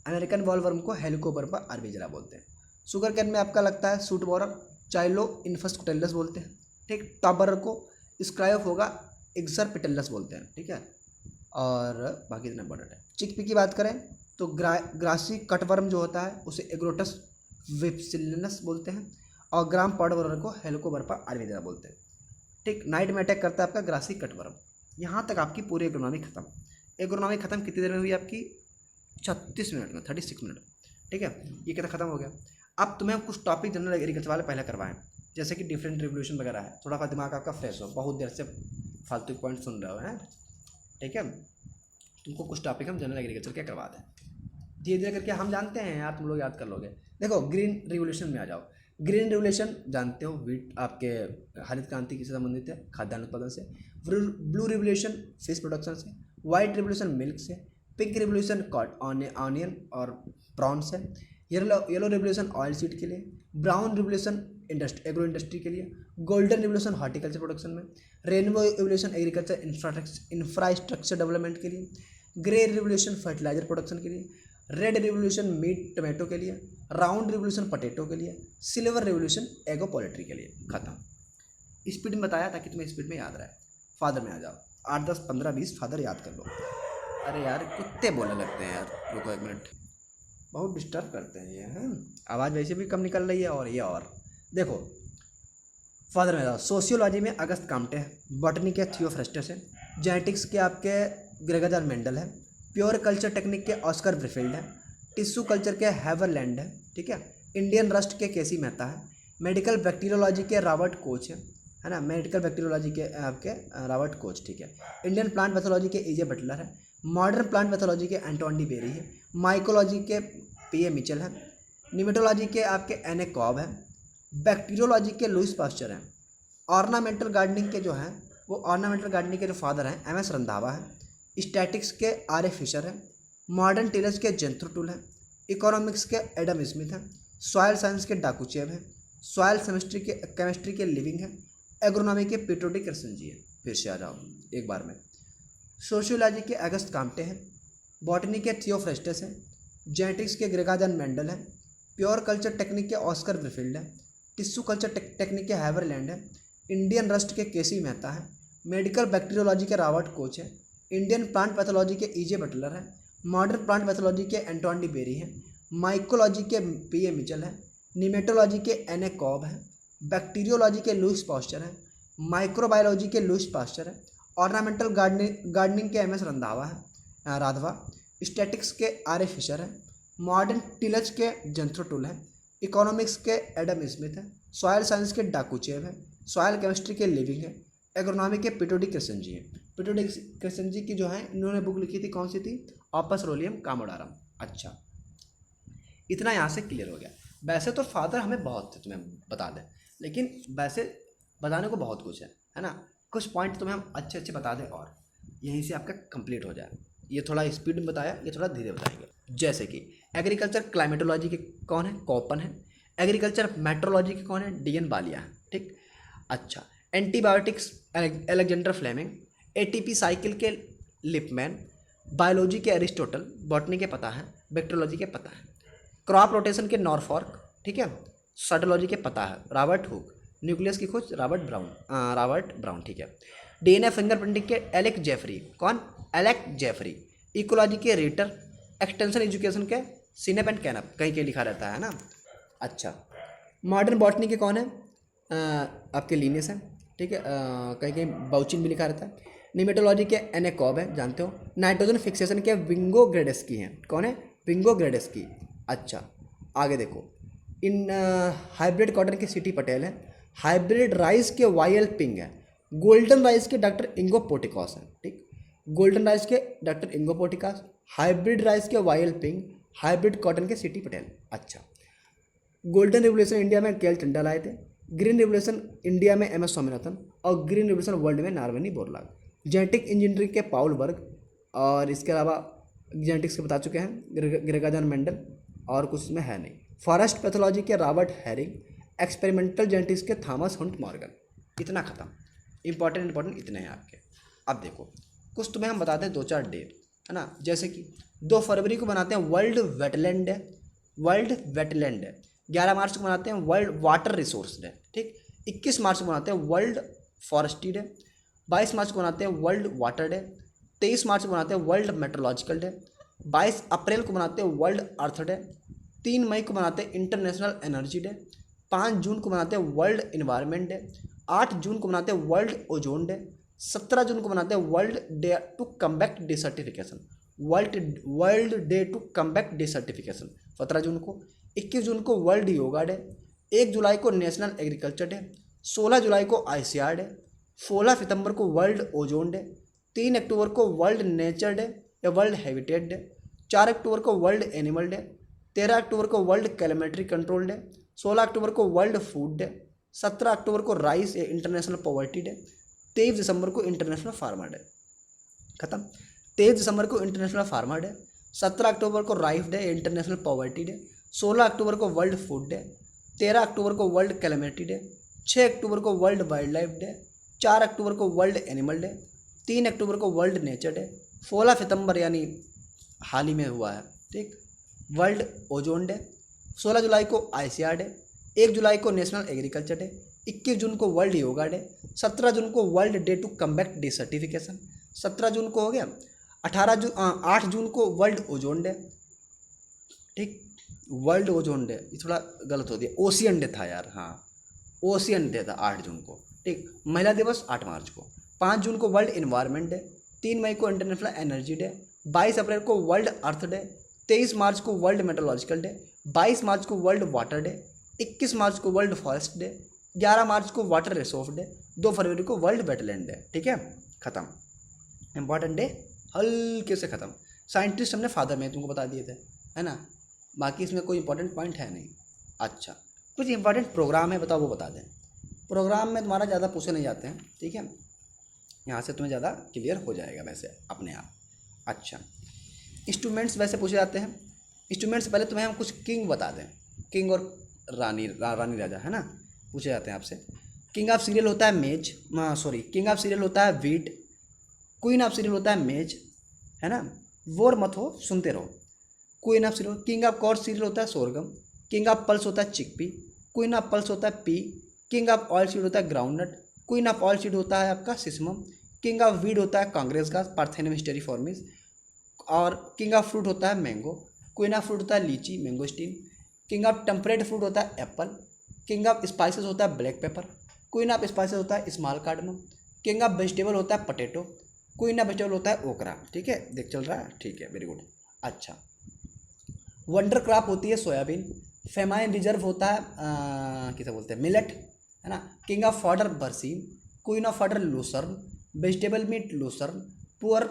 अमेरिकन वॉलवर्म को हेलिकोबर्पा आर्बिजरा बोलते हैं। शुगर कैन में आपका लगता है सूट बोरर चाइलो इन्फस कुटेलस बोलते हैं, ठीक। टॉबर को स्क्रायोफोगा इग्सर पिटेलस बोलते हैं, ठीक है। और बाकी इतना इंपॉर्टेंट है। चिकपी की बात करें तो ग्रासी कटवर्म जो होता है उसे एग्रोटस विप्सिलिनस बोलते हैं। और ग्राम पॉडवर्म को हेलिकोबर्पा आर्बिजरा बोलते हैं, ठीक। नाइट में अटैक करता है आपका ग्रासी कटवर्म। यहाँ तक आपकी पूरी एग्रोनॉमी खत्म। एग्रोनॉमी खत्म कितनी देर में हुई आपकी? 36 मिनट में, 36 मिनट, ठीक है। ये कहता खत्म हो गया। अब तुम्हें कुछ टॉपिक जनरल एग्रीकल्चर वाले पहले करवाएं, जैसे कि डिफरेंट रिवोल्यूशन वगैरह है, थोड़ा सा दिमाग आपका फ्रेश हो, बहुत देर से फालतू पॉइंट सुन रहे हो हैं, ठीक है। तुमको कुछ टॉपिक हम जनरल एग्रीकल्चर के करवा दें, धीरे धीरे करके हम जानते हैं यार, तुम लोग याद कर लोगे। देखो ग्रीन रिवोल्यूशन में आ जाओ। ग्रीन रिवोल्यूशन जानते हो, वीट आपके हरित क्रांति किससे संबंधित है? खाद्यान्न उत्पादन से। ब्लू रिवोल्यूशन फिश प्रोडक्शन से। वाइट रिवोल्यूशन मिल्क से। पिंक रिवोल्यूशन ऑनियन और प्रॉन से। येलो रिवोल्यूशन ऑयल सीड के लिए। ब्राउन रिवोल्यूशन एग्रो इंडस्ट्री के लिए। गोल्डन रिवोल्यूशन हॉर्टिकल्चर प्रोडक्शन में। Rainbow revolution agriculture infrastructure development के लिए। ग्रे रिवोल्यूशन फर्टिलाइजर प्रोडक्शन के लिए। रेड रिवोल्यूशन मीट टोमेटो के लिए। राउंड रिवोल्यूशन पोटैटो के लिए। सिल्वर रिवोल्यूशन एगो पोल्ट्री के लिए। खत्म। स्पीड में बताया ताकि तुम्हें स्पीड में याद रहे। फादर में आ जाओ, 8 10 15 20 फादर याद कर लो। अरे यार कुत्ते बोलने लगते हैं यार, रुको 1 मिनट, बहुत डिस्टर्ब करते हैं ये हैं। आवाज़ वैसे भी कम निकल रही है और ये और देखो। फादर में आ जाओ। सोशियोलॉजी में अगस्त काम्टे है। बॉटनी के थियोफ्रेस्टस है। जेनेटिक्स के आपके ग्रेगर मेंडल है। प्योर कल्चर टेक्निक के ऑस्कर ब्रिफील्ड है। टिश्यू कल्चर के हैवरलैंड है, ठीक है। इंडियन रस्ट के केसी मेहता है। मेडिकल बैक्टीरियोलॉजी के रॉबर्ट कोच है ना, मेडिकल बैक्टीरियोलॉजी के आपके रॉबर्ट कोच, ठीक है। इंडियन प्लांट पैथोलॉजी के एजे बटलर है। मॉडर्न प्लांट पैथोलॉजी के एंटोन डी बेरी है। माइकोलॉजी के पीए मिचेल है। निमेटोलॉजी के आपके एन.ए. कॉब है। बैक्टीरियोलॉजी के लुइस पास्चर हैं। ऑर्नामेंटल गार्डनिंग के जो हैं वो ऑर्नामेंटल गार्डनिंग के जो फादर हैं एम.एस. रंधावा है। स्टैटिक्स के आर.ए. फिशर है। मॉडर्न टेलर्स के जेंथ्रो टूल है। इकोनॉमिक्स के एडम स्मिथ है। सॉयल साइंस के डाकूचेव है। सॉयल केमिस्ट्री के लिविंग है। एग्रोनॉमी के पीटोडी कृष्ण जी है। फिर से आ जाओ एक बार में। सोशियोलॉजी के अगस्त काम्टे हैं। बॉटनी के थियोफ्रेस्टस है। जेनेटिक्स के ग्रेगाजन मेंडल है। प्योर कल्चर टेक्निक के ऑस्कर ब्रिफील्ड है। टिश्यू कल्चर टेक्निक के हैवरलैंड है। इंडियन रस्ट के केसी मेहता है। मेडिकल बैक्टीरियोलॉजी के रॉबर्ट कोच है। इंडियन प्लांट पैथोलॉजी के ईजे बटलर है। मॉडर्न प्लांट पैथोलॉजी के एंटोन डी बेरी है। माइकोलॉजी के पीए मिचेल है। निमेटोलॉजी के एन.ए. कॉब है। बैक्टीरियोलॉजी के लुइस पास्चर है। माइक्रोबायोलॉजी के लुइस पास्चर है। ऑर्नामेंटल गार्डनिंग के एम.एस. रंधावा है राधवा। स्टैटिक्स के आर.ए. फिशर है। मॉडर्न टिलच के जेंथ्रो टूल है। इकोनॉमिक्स के एडम स्मिथ है। सॉयल साइंस के डाकूचेव है। सॉयल केमिस्ट्री के लिविंग है। एग्रोनॉमी के पीटोडी कृष्ण जी है। पीटोडी कृष्ण जी की जो है इन्होंने बुक लिखी थी, कौन सी थी? ऑपस रोलियम कामोडारम। अच्छा, इतना यहाँ से क्लियर हो गया। वैसे तो फादर हमें बहुत थे तुम्हें बता दें, लेकिन वैसे बताने को बहुत कुछ है ना। कुछ पॉइंट तुम्हें हम अच्छे अच्छे बता दें और यहीं से आपका कंप्लीट हो जाए। ये थोड़ा स्पीड में बताया, ये थोड़ा धीरे बताएंगे। जैसे कि एग्रीकल्चर क्लाइमेटोलॉजी के कौन है, कॉपन है। एग्रीकल्चर मेट्रोलॉजी के कौन है, डीएन बालिया है। ठीक। अच्छा, antibiotics Alexander Fleming. ATP cycle के लिपमैन। बायोलॉजी के एरिस्टोटल। बॉटनी के पता है। बैक्टीरियोलॉजी के पता है। क्रॉप रोटेशन के नॉरफॉर्क। ठीक है। साइटोलॉजी के पता है रॉबर्ट हुक। न्यूक्लियस की खोज रॉबर्ट ब्राउन। ठीक है। डीएनए फिंगरप्रिंटिंग के एलेक जेफरी। कौन, एलेक जेफरी। इकोलॉजी के रीटर। एक्सटेंशन एजुकेशन के सीनेप एंड कैनप, कहीं के लिखा रहता है ना। अच्छा, मॉडर्न बॉटनी के कौन है, आपके लीनियस है। ठीक है। कहीं कहीं बाउचिन भी लिखा रहता है। निमेटोलॉजी के एनेकॉब है, जानते हो। नाइट्रोजन फिक्सेशन के विंगो ग्रेडेस्की हैं। कौन है, विंगो ग्रेडेस्की। अच्छा, आगे देखो। इन हाइब्रिड कॉटन के सिटी पटेल है। हाइब्रिड राइस के वाई.एल. पिंग है। गोल्डन राइस के डॉक्टर इंगो पोटिकॉस है। ठीक, गोल्डन राइस के डॉक्टर इंगो पोटिकॉस। हाइब्रिड राइस के वाई.एल. पिंग। हाइब्रिड कॉटन के सिटी पटेल। अच्छा, गोल्डन रिवोल्यूशन इंडिया में केएल चंडा लाए थे। ग्रीन रिवोल्यूशन इंडिया में एम एस स्वामीनाथन। और ग्रीन रिवोल्यूशन वर्ल्ड में नारवनी बोरलाग। जेनेटिक इंजीनियरिंग के पाउल बर्ग। और इसके अलावा जेनेटिक्स के बता चुके हैं ग्रेगर मेंडल, और कुछ इसमें है नहीं। फॉरेस्ट पैथोलॉजी के रॉबर्ट हैरिंग। एक्सपेरिमेंटल जेनेटिक्स के थॉमस हंट मॉर्गन। इतना खत्म। इंपॉर्टेंट इतने हैं आपके। अब देखो, कुछ तुम्हें हम बताते हैं 2-4 डे, है ना। जैसे कि 2 फरवरी को मनाते हैं world wetland day. World wetland day. 11 मार्च को मनाते हैं वर्ल्ड वाटर रिसोर्स डे। ठीक। 21 मार्च को मनाते हैं वर्ल्ड फॉरेस्ट्री डे। 22 मार्च को मनाते हैं वर्ल्ड वाटर डे। 23 मार्च को मनाते हैं वर्ल्ड मेट्रोलॉजिकल डे। 22 अप्रैल को मनाते हैं वर्ल्ड अर्थ डे। 3 मई को मनाते हैं इंटरनेशनल एनर्जी डे। 5 जून को मनाते हैं वर्ल्ड इन्वायरमेंट डे। 8 जून को मनाते हैं वर्ल्ड ओजोन डे। 17 जून को मनाते हैं world day to combat desertification. World day to combat desertification 17 जून को। 21 जून को वर्ल्ड योगा डे। 1 जुलाई को नेशनल एग्रीकल्चर डे। 16 जुलाई को आईसीआर डे। 16 सितंबर को वर्ल्ड ओजोन डे। 3 अक्टूबर को वर्ल्ड नेचर डे या वर्ल्ड हैबिटेट डे। 4 अक्टूबर को वर्ल्ड एनिमल डे। 13 अक्टूबर को वर्ल्ड कैलेमिटी कंट्रोल डे। 16 अक्टूबर को वर्ल्ड फूड डे। 17 अक्टूबर को राइस या इंटरनेशनल पॉवर्टी डे। 23 दिसंबर को इंटरनेशनल फार्मर डे। खत्म। 23 दिसंबर को इंटरनेशनल फार्मर डे। 17 अक्टूबर को rice day international poverty day. 16 अक्टूबर को वर्ल्ड फूड डे। 13 अक्टूबर को वर्ल्ड कैलेमिटी डे। 6 अक्टूबर को वर्ल्ड वाइल्ड लाइफ डे। 4 अक्टूबर को वर्ल्ड एनिमल डे। 3 अक्टूबर को वर्ल्ड नेचर डे। 16 सितंबर यानी हाल ही में हुआ है, ठीक, वर्ल्ड ओजोन डे। 16 जुलाई को आईसीआर डे। 1 जुलाई को नेशनल एग्रीकल्चर डे। 21 जून को वर्ल्ड योगा डे। 17 जून को world day to combat desertification. 17 जून को हो गया। 8 जून को वर्ल्ड ओजोन डे। ठीक, वर्ल्ड ओजोन डे, ये थोड़ा गलत हो गया, ओशियन डे था यार, हाँ ओशियन डे था 8 जून को। ठीक, महिला दिवस 8 मार्च को। 5 जून को वर्ल्ड इन्वायरमेंट डे। 3 मई को इंटरनेशनल एनर्जी डे। 22 अप्रैल को वर्ल्ड अर्थ डे। 23 मार्च को वर्ल्ड मेट्रोलॉजिकल डे। 22 मार्च को वर्ल्ड वाटर डे। 21 मार्च को वर्ल्ड फॉरेस्ट डे। 11 मार्च को वाटर रिसोर्स डे। 2 फरवरी को वर्ल्ड वेटलैंड डे। ठीक है, खत्म। इंपॉर्टेंट डे हल्के से खत्म। साइंटिस्ट हमने फादर में तुमको बता दिए थे, है ना, बाकी इसमें कोई इंपॉर्टेंट पॉइंट है नहीं। अच्छा, कुछ इंपॉर्टेंट प्रोग्राम है, बताओ वो बता दें। प्रोग्राम में तुम्हारा ज़्यादा पूछे नहीं जाते हैं, ठीक है, यहाँ से तुम्हें ज़्यादा क्लियर हो जाएगा वैसे अपने आप। अच्छा, इंस्ट्रूमेंट्स वैसे पूछे जाते हैं। इंस्ट्रूमेंट्स पहले तुम्हें हम कुछ किंग बता दें, किंग और रानी रानी राजा, है ना, पूछे जाते हैं आपसे। किंग ऑफ सीरियल होता है मेज, किंग ऑफ सीरियल होता है वीट। क्वीन ऑफ सीरियल होता है मेज, है ना, वोर मत हो, सुनते रहो। Queen of cereal, king of coarse cereal होता है सोरगम। किंग ऑफ पल्स होता है चिकपी। क्वीन ऑफ पल्स होता है P. King of oil seed होता है groundnut. Queen of oil seed होता है आपका सिसमम। किंग ऑफ वीड होता है कांग्रेस घास, पार्थेनियम हिस्टेरिफॉर्मिस। और किंग ऑफ फ्रूट होता है मैंगो। क्वीन ऑफ फ्रूट होता है लीची, mangosteen. King of temperate fruit होता है एप्पल। किंग ऑफ स्पाइसेस होता है black pepper. Queen of spices होता है small cardamom. King of vegetable होता है पटेटो। क्वीन ऑफ वेजिटेबल होता है ओकरा। ठीक है, देख चल रहा है, ठीक है, वेरी गुड। अच्छा, वंडर क्रॉप होती है सोयाबीन। फेमाइन रिजर्व होता है किसे बोलते हैं, मिलेट, है ना। किंग ऑफ फॉडर बरसीन। Queen of fodder lucerne. Vegetable meet lucerne. Poor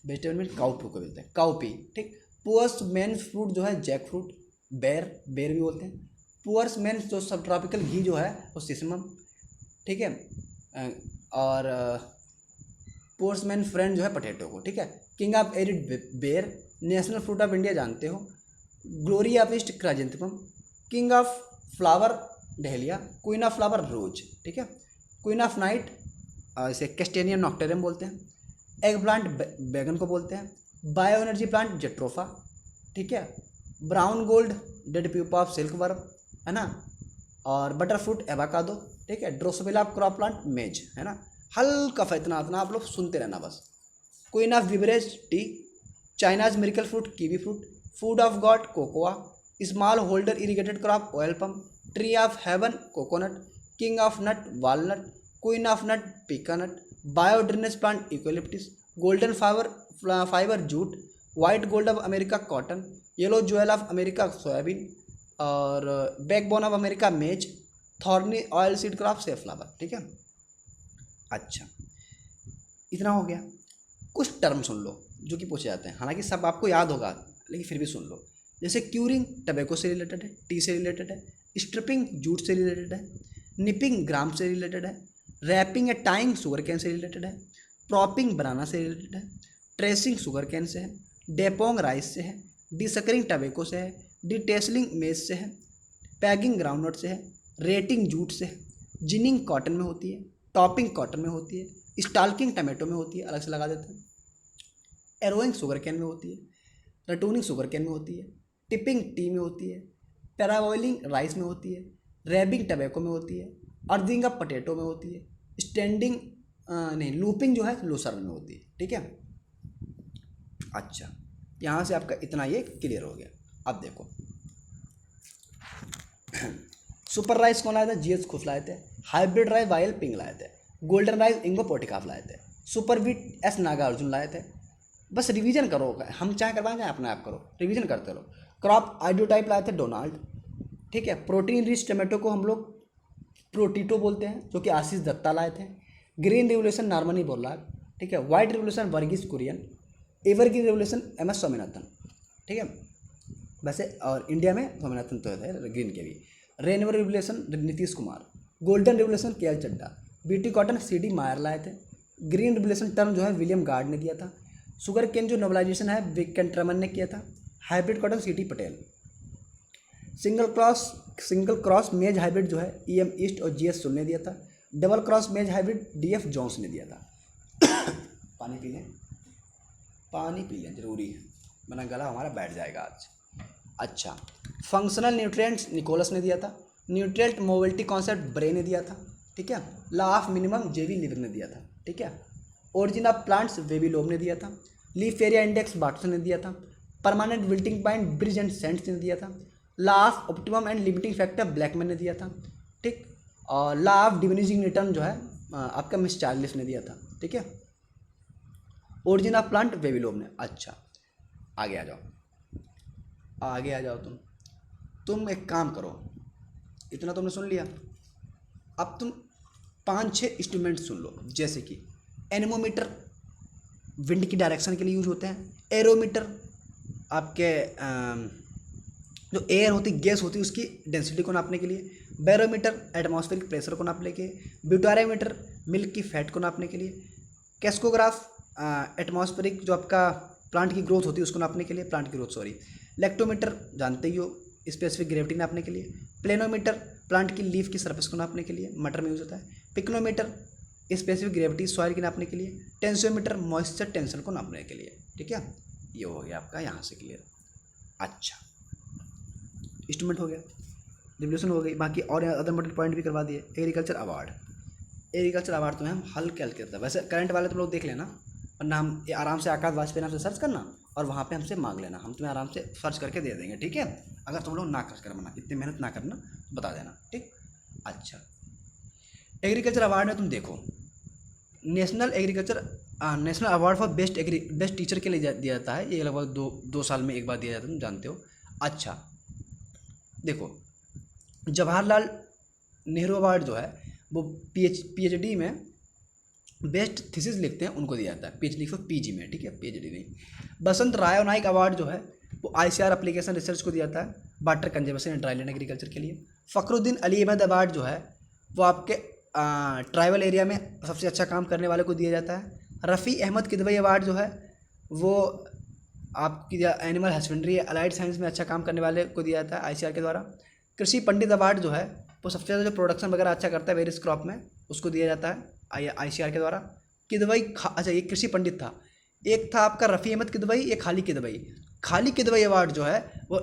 vegetable meet cowpea को बोलते हैं, काउपी। ठीक, पुअर्स मेन फ्रूट जो है जैक फ्रूट, बेर भी बोलते हैं। पुअर्स मेन जो सब ट्रॉपिकल घी जो है वो सिसमम। ठीक है, और स्पोर्ट्समैन फ्रेंड जो है पोटैटो को, ठीक है। King of arid ber, national fruit of India जानते हो। Glory of east chrysanthemum, king of flower dahlia, queen of flower rose, ठीक है। क्वीन ऑफ नाइट इसे कैस्टेनियम नॉक्टेरियम बोलते हैं। एग प्लांट बैगन को बोलते हैं। बायो एनर्जी प्लांट जेट्रोफा, ठीक है। Brown gold dead pupa of silk worm, है ना। और बटर फ्रूट एवाकाडो, ठीक है। ड्रोसोफिला क्रॉप प्लांट मेज, है ना। हल्का सा इतना इतना आप लोग सुनते रहना बस। Queen of beverage tea, China's miracle fruit kiwi fruit, food of god cocoa, small holder irrigated crop oil palm, tree of heaven coconut, king of nut walnut, queen of nut pecan nut, biodrainage plant eucalyptus, golden fibre jute, white gold of America cotton, yellow jewel of America soybean, और backbone of America maize, thorny oil seed crop safflower, ठीक है। अच्छा, इतना हो गया। कुछ term सुन लो जो कि पूछे जाते हैं, हालांकि सब आपको याद होगा लेकिन फिर भी सुन लो। जैसे क्यूरिंग टबैको से रिलेटेड है, टी से रिलेटेड है। स्ट्रिपिंग जूट से रिलेटेड है। निपिंग ग्राम से रिलेटेड है। रैपिंग या tying sugar can say related है। प्रॉपिंग बनाना से रिलेटेड है। ट्रेसिंग शुगर कैन से है। डेपोंग राइस से है। डिसकरिंग टबैको से है। डिटेसलिंग मेज से है। पैगिंग ग्राउंडनट से है। रेटिंग जूट से है। जिनिंग कॉटन में होती है। टॉपिंग कॉटन में होती है। स्टाल्किंग टमाटो में होती है, अलग से लगा देते हैं। एरोइंग शुगर कैन में होती है। रटूनिंग शुगर कैन में होती है। टिपिंग टी में होती है। पैराबॉइलिंग राइस में होती है। रैबिंग टबैको में होती है। अर्थिंग अप पोटैटो में होती है। स्टैंडिंग नहीं लूपिंग जो है लूसर्न में होती है, ठीक है। अच्छा, यहाँ से आपका इतना ये क्लियर हो गया। अब देखो सुपर राइस कौन लाए थे? जीएस खुश लाए थे। हाइब्रिड राइस वायल पिंग लाए थे। गोल्डन राइस इंगो पोटिकाफ लाए थे। सुपर वीट एस नागार्जुन लाए थे। बस रिवीजन करो, हम चाहे करवाएं चाहे अपने आप करो, रिवीजन करते रहो। क्रॉप आइडियोटाइप लाए थे डोनाल्ड, ठीक है। प्रोटीन रिच टमाटो को हम लोग प्रोटीटो बोलते हैं, जो कि आशीष दत्ता लाए थे। ग्रीन रेवोल्यूशन नॉर्मनी बोरलाग, ठीक है। White revolution Verghese Kurien. Evergreen revolution M S Swaminathan, ठीक है। वैसे और इंडिया में स्वामीनाथन तो है ग्रीन के भी। Rainbow revolution Nitish Kumar. Golden revolution K L Chadha. BT cotton C D Mayee लाए थे। ग्रीन रेवोल्यूशन टर्म जो है विलियम गार्ड ने दिया था। शुगर केन जो नोबलाइजेशन है विकेंट्रमन ने किया था। Hybrid cotton C T Patel. Single cross maize hybrid जो है EM ईस्ट और GS सुल ने दिया था। Double cross maize hybrid DF Jones ने दिया था। पानी पी लें, पानी पी लें जरूरी है, वरना गला हमारा बैठ जाएगा आज। अच्छा, फंक्शनल न्यूट्रिएंट्स निकोलस ने दिया था। न्यूट्रिएंट मोबिलिटी कॉन्सेप्ट ब्रे ने दिया था, ठीक है। लॉ ऑफ मिनिमम जेवी लिविंग ने दिया था, ठीक है। ओरिजिन ऑफ प्लांट्स वेबीलोब ने दिया था। लीफ एरिया इंडेक्स बाटसन ने दिया था। Permanent wilting point bridge and cents ने दिया था। Law of optimum and limiting factor Blackman ने दिया था, ठीक। और लॉ ऑफ डिमिनिशिंग रिटर्न जो है आपका मिस चार्लिस ने दिया था, ठीक है। ओरिजिन ऑफ प्लांट वेबीलोब ने। अच्छा, आगे आ जाओ, आगे आ जाओ। तुम एक काम करो, इतना तुमने सुन लिया, अब तुम 5-6 इंस्ट्रूमेंट सुन लो। जैसे कि एनेमोमीटर विंड की डायरेक्शन के लिए यूज होते हैं। एरोमीटर आपके जो एयर होती गैस होती है उसकी डेंसिटी को नापने के लिए। बैरोमीटर एटमॉस्फेरिक प्रेशर को नापने के लिए। ब्यूटारोमीटर मिल्क की फैट को नापने के लिए। कैस्कोग्राफ एटमॉस्फेरिक जो आपका प्लांट की ग्रोथ होती है उसको नापने के लिए, प्लांट की ग्रोथ सॉरी। लेक्टोमीटर जानते ही हो, स्पेसिफिक ग्रेविटी नापने के लिए। प्लेनोमीटर प्लांट की लीफ की सरफेस को नापने के लिए, मटर में यूज होता है। पिक्नोमीटर स्पेसिफिक ग्रेविटी सॉइल की नापने के लिए। टेंसियोमीटर मॉइस्चर टेंशन को नापने के लिए, ठीक है। ये हो गया आपका यहाँ से क्लियर। अच्छा, इंस्ट्रूमेंट हो गया, रिवोल्यूशन हो गई, बाकी और अदर इंपॉर्टेंट पॉइंट भी करवा दिए। एग्रीकल्चर अवार्ड, एग्रीकल्चर अवार्ड तुम्हें हम हल्के हल्के देते हैं। वैसे करंट वाले तुम लोग देख लेना, वरना हम आराम से आकाश वाजपेयी नाम से सर्च करना और वहाँ पे हमसे मांग लेना, हम तुम्हें आराम से सर्च करके दे देंगे, ठीक है। अगर तुम लोग ना सर्च करना, इतनी मेहनत ना करना, तो बता देना, ठीक। अच्छा, एग्रीकल्चर अवार्ड में तुम देखो, national award for best teacher के लिए दिया जाता है। ये लगभग दो साल में एक बार दिया जाता है, तुम जानते हो। अच्छा देखो, जवाहरलाल नेहरू अवार्ड जो है वो PhD में बेस्ट थीसिस लिखते हैं उनको दिया जाता है। PhD फॉर PG में, ठीक है, PhD नहीं। बसंत राय नाइक अवार्ड जो है वो ICR एप्लीकेशन रिसर्च को दिया जाता है, water conservation and dryland agriculture के लिए। फ़खरुद्दीन अली अहमद अवार्ड जो है वो आपके ट्राइबल एरिया में सबसे अच्छा काम करने वाले को दिया जाता है। रफ़ी अहमद किदवई अवार्ड जो है वो आपकी एनिमल हस्बेंड्री अलाइड साइंस में अच्छा काम करने वाले को दिया जाता है आईसीआर के द्वारा। कृषि पंडित अवार्ड जो है वो सबसे ज़्यादा जो प्रोडक्शन वगैरह अच्छा करता है वेरियस क्रॉप में उसको दिया जाता है आईसीआर के द्वारा। किदवई अच्छा ये कृषि पंडित था। एक था आपका रफ़ी अहमद किदवई, एक खाली किदवई। खाली किदवई अवार्ड जो है वो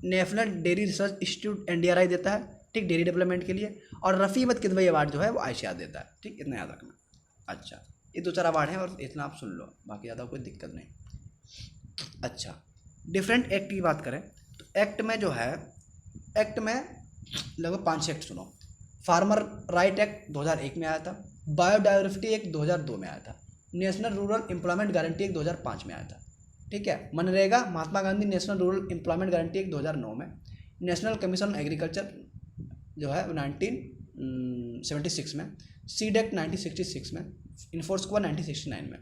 national dairy research institute NDRI देता है, ठीक, डेयरी डेवलपमेंट के लिए। और रफ़ी अहमद किदवई अवार्ड जो है वो आईसीआर देता है, ठीक, इतना याद रखना। अच्छा, ये 2-4 अवार्ड हैं और इतना आप सुन लो, बाकी ज़्यादा कोई दिक्कत नहीं। अच्छा, डिफरेंट एक्ट की बात करें तो एक्ट में जो है, एक्ट में लगभग 5 एक्ट सुनो। फार्मर राइट एक्ट 2001 में आया था। बायोडायवर्सिटी एक्ट 2002 में आया था। National rural employment guarantee act 2005 में आया था, ठीक है। MNREGA Mahatma Gandhi national rural employment guarantee act 2009 में। नेशनल कमीशन ऑन एग्रीकल्चर जो है 1976 में। सीड एक्ट 1966 में। इन्फोर्स हुआ 1969 में।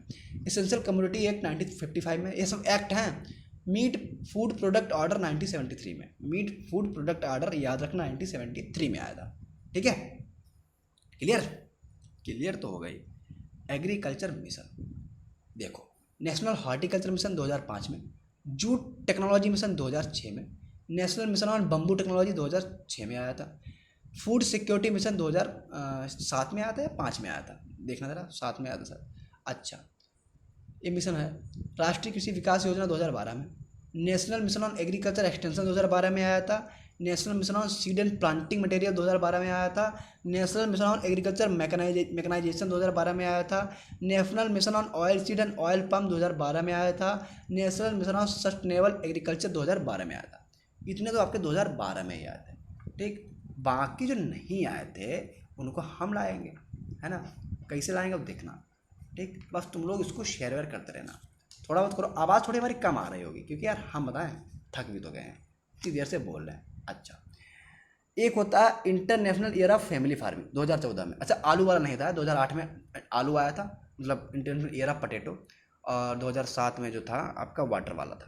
एसेंशियल कम्युनिटी एक्ट 1955 में। ये सब एक्ट हैं। मीट फूड प्रोडक्ट ऑर्डर 1973 में। मीट फूड प्रोडक्ट ऑर्डर याद रखना 1973 में आया था, ठीक है। क्लियर क्लियर तो हो गई। एग्रीकल्चर मिशन देखो, नेशनल हॉर्टिकल्चर मिशन 2005 में। जूट टेक्नोलॉजी मिशन 2006 में। National mission on bamboo technology 2006 में आया था। फूड सिक्योरिटी मिशन 2007 में आया था या 5 में आया था, देखना ज़रा, 7 में आया था सर। अच्छा, ये मिशन है। राष्ट्रीय कृषि विकास योजना 2012 में। National mission on agriculture extension 2012 में आया था। National mission on seed and planting material 2012 में आया था। National mission on agriculture mechanisation 2012 में आया था। National mission on oil seed and oil पम्प 2012 में आया था। National mission on sustainable agriculture 2012 में आया था। इतने तो आपके 2012 में ही आए थे, ठीक। बाकी जो नहीं आए थे उनको हम लाएंगे, है ना। कैसे लाएंगे अब देखना, ठीक। बस तुम लोग इसको शेयर वेयर करते रहना, थोड़ा बहुत करो। आवाज़ थोड़ी हमारी कम आ रही होगी क्योंकि यार हम बताएं थक भी तो गए हैं, इतनी देर से बोल रहे हैं। अच्छा, एक होता है international year of family farming 2014 में। अच्छा, आलू वाला नहीं था, 2008 में आलू आया था, मतलब इंटरनेशनल ईयर ऑफ पटेटो। और 2007 में जो था आपका वाटर वाला था।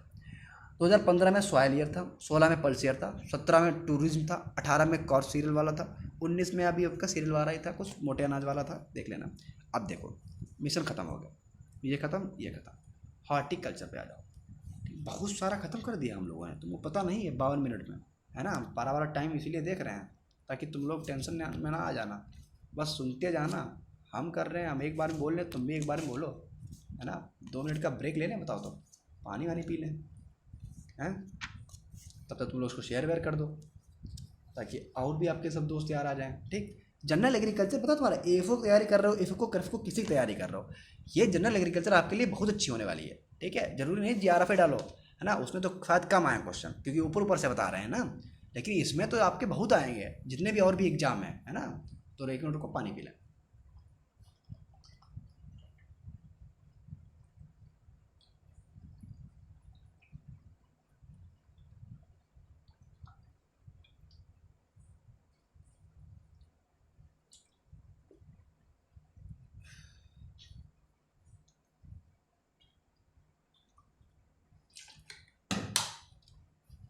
2015 में सॉयल ईयर था। 16 में पल्स ईयर था। 17 में टूरिज्म था। 18 में कॉर्स सीरियल वाला था। 19 में अभी आपका सीरियल वाला ही था, कुछ मोटे अनाज वाला था, देख लेना। अब देखो, मिशन खत्म हो गया, ये खत्म, ये खत्म। हॉर्टिकल्चर पे आ जाओ, बहुत सारा खत्म कर दिया हम लोगों ने, तुमको पता नहीं है 52 मिनट में, है ना। 12 टाइम इसीलिए देख रहे हैं ताकि तुम लोग टेंशन में ना आ जाना, बस सुनते जाना। हम कर रहे हैं, हम एक बार में बोल रहे, तुम भी एक बार में बोलो, है ना। 2 मिनट का ब्रेक ले लें, बताओ तो, पानी वानी पी लें, हैं। तब तक तुम लोग उसको शेयर वेयर कर दो ताकि और भी आपके सब दोस्त यार आ जाएं, ठीक। जनरल एग्रीकल्चर पता तुम्हारा, एफओ तैयारी कर रहे हो, एफओ को किसी की तैयारी कर रहे हो, ये जनरल एग्रीकल्चर आपके लिए बहुत अच्छी होने वाली है, ठीक है। जरूरी नहीं जीआरएफ डालो, है ना, उसमें तो शायद कम आए क्वेश्चन क्योंकि ऊपर ऊपर से बता रहे हैं ना, लेकिन इसमें तो आपके बहुत आएंगे जितने भी और भी एग्जाम है ना। तो 1 मिनट को पानी पी लें।